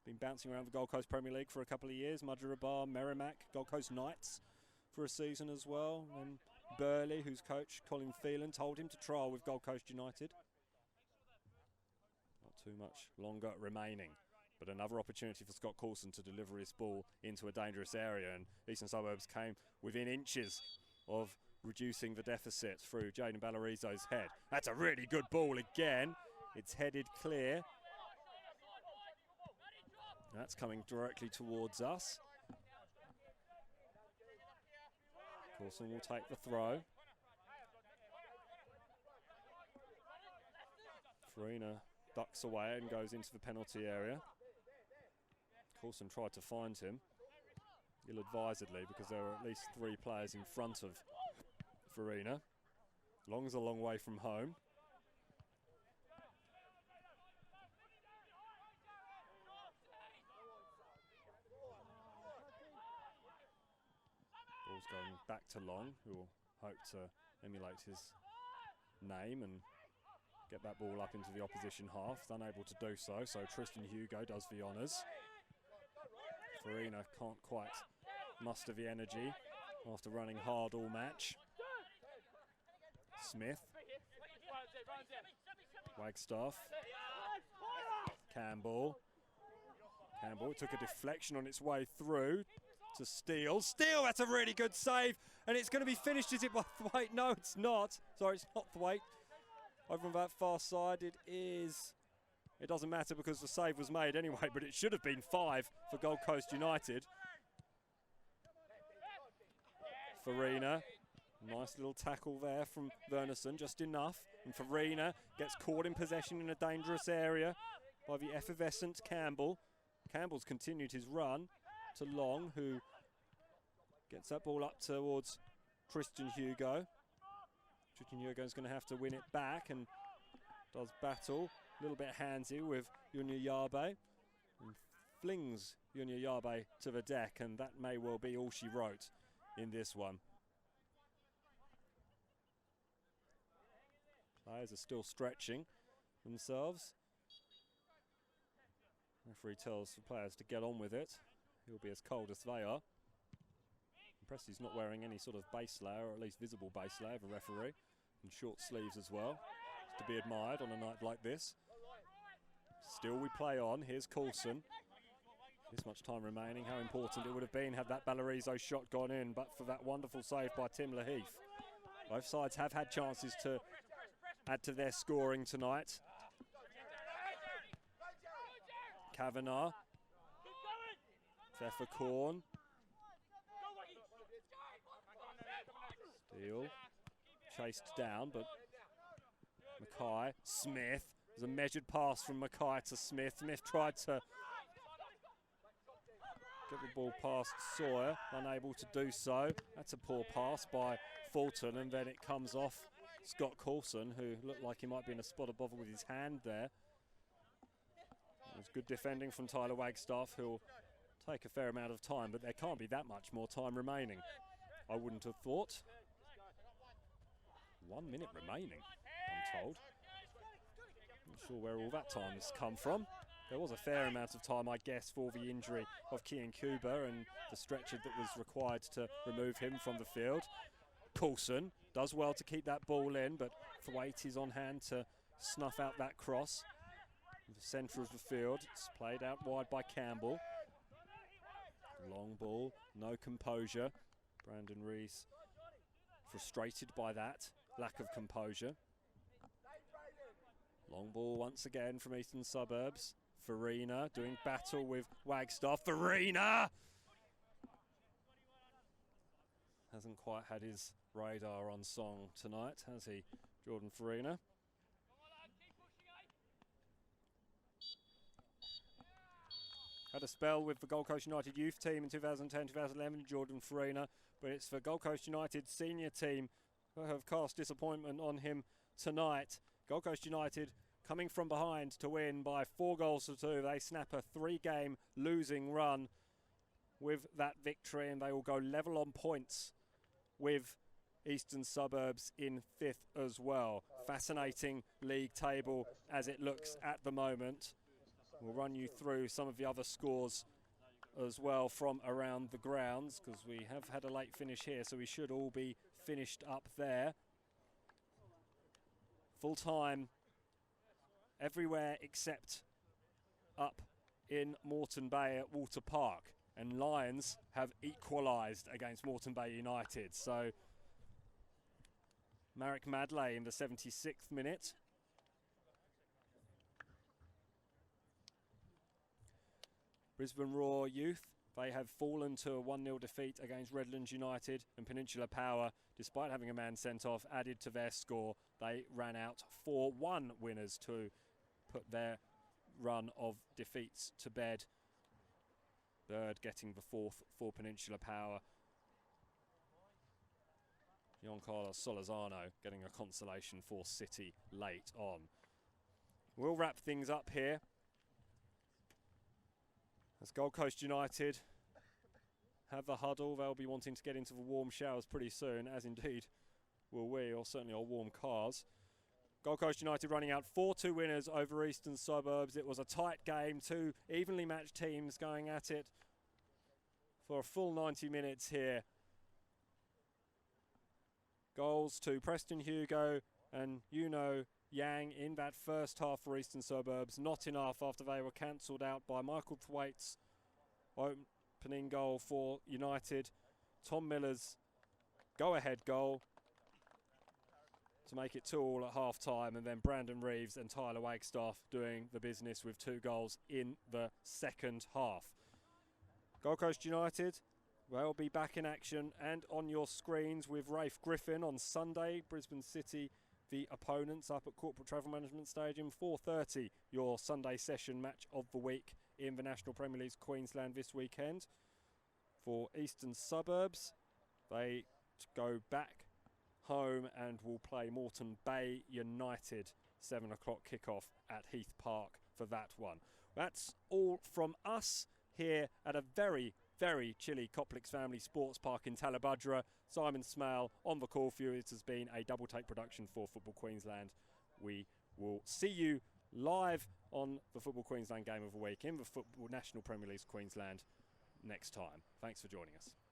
Been bouncing around the Gold Coast Premier League for a couple of years. Mudgee, Merrimack, Gold Coast Knights for a season as well. And Burley, whose coach, Colin Phelan, told him to trial with Gold Coast United. Not too much longer remaining But another opportunity for Scott Coulson to deliver his ball into a dangerous area, and Eastern Suburbs came within inches of reducing the deficit through Jaden Ballarizo's head. That's a really good ball again. It's headed clear. That's coming directly towards us. Coulson will take the throw. Farina ducks away and goes into the penalty area. Coulson tried to find him, ill-advisedly, because there were at least 3 players in front of Farina. Long's a long way from home. Ball's going back to Long, who will hope to emulate his name and get that ball up into the opposition half. He's unable to do so, so Tristan Hugo does the honours. Farina can't quite muster the energy after running hard all match. Smith. Wagstaff. Campbell. Campbell took a deflection on its way through to Steele. Steele, that's a really good save, and it's going to be finished, is it, by Thwaite? No, it's not. Sorry, it's not Thwaite. Over on that far side, it is. It doesn't matter because the save was made anyway, but it should have been 5 for Gold Coast United. Farina, nice little tackle there from Verneson, just enough. And Farina gets caught in possession in a dangerous area by the effervescent Campbell. Campbell's continued his run to Long, who gets that ball up towards Tristan Hugo. Tristan Hugo's going to have to win it back and does battle. A little bit handsy with Yunya Yabe and flings Yunya Yabe to the deck, and that may well be all she wrote in this one. Players are still stretching themselves. Referee tells the players to get on with it. He'll be as cold as they are. Impressed he's not wearing any sort of base layer, or at least visible base layer, the referee, and short sleeves as well. It's to be admired on a night like this. Still we play on. Here's Coulson. This much time remaining. How important it would have been had that Ballarizo shot gone in, but for that wonderful save by Tim Laheath. Both sides have had chances to add to their scoring tonight. Kavanagh. Pfefferkorn. Steele. Chased down, but Mackay. Smith. There's a measured pass from Mackay to Smith. Smith tried to get the ball past Sawyer, unable to do so. That's a poor pass by Fulton, and then it comes off Scott Coulson, who looked like he might be in a spot of bother with his hand there. It was good defending from Tyler Wagstaff, who'll take a fair amount of time, but there can't be that much more time remaining, I wouldn't have thought. 1 minute remaining, I'm told. Not sure where all that time has come from. There was a fair amount of time, I guess, for the injury of Kian Kuba and the stretcher that was required to remove him from the field. Coulson does well to keep that ball in, but Thwaite is on hand to snuff out that cross. The centre of the field, it's played out wide by Campbell. Long ball, no composure. Brandon Rees frustrated by that lack of composure. Long ball once again from Eastern Suburbs. Farina doing battle with Wagstaff. Farina! Hasn't quite had his radar on song tonight, has he, Jordan Farina? Had a spell with the Gold Coast United youth team in 2010-2011, Jordan Farina, but it's the Gold Coast United senior team who have cast disappointment on him tonight. Gold Coast United coming from behind to win by 4-2. They snap a 3-game losing run with that victory, and they will go level on points with Eastern Suburbs in 5th as well. Fascinating league table as it looks at the moment. We'll run you through some of the other scores as well from around the grounds, because we have had a late finish here, so we should all be finished up there. Full time everywhere except up in Moreton Bay at Walter Park, and Lions have equalised against Moreton Bay United. So Marek Madley in the 76th minute. Brisbane Roar Youth, they have fallen to a 1-0 defeat against Redlands United, and Peninsula Power, despite having a man sent off, added to their score. They ran out 4-1 winners to put their run of defeats to bed. Bird getting the 4th for Peninsula Power. Giancarlo Solorzano getting a consolation for City late on. We'll wrap things up here as Gold Coast United have the huddle. They'll be wanting to get into the warm showers pretty soon, as indeed will we, or certainly our warm cars. Gold Coast United running out 4-2 winners over Eastern Suburbs. It was a tight game, two evenly matched teams going at it for a full 90 minutes here. Goals to Preston Hugo and Yuno Yang in that first half for Eastern Suburbs. Not enough after they were cancelled out by Michael Thwaites' opening goal for United. Tom Miller's go-ahead goal to make it 2-2 at half-time, and then Brandon Reeves and Tyler Wagstaff doing the business with 2 goals in the second half. Gold Coast United, they'll be back in action and on your screens with Rafe Griffin on Sunday. Brisbane City, the opponents, up at Corporate Travel Management Stadium. 4:30, your Sunday session match of the week in the National Premier League Queensland this weekend. For Eastern Suburbs, they go back home and will play Moreton Bay United. 7 o'clock kickoff at Heath Park for that one. That's all from us here at a very, very chilly Coplix Family Sports Park in Talabudra. Simon Smale on the call for you. It has been a double take production for Football Queensland. We will see you live on the Football Queensland Game of the Week in the Football National Premier League Queensland next time. Thanks for joining us.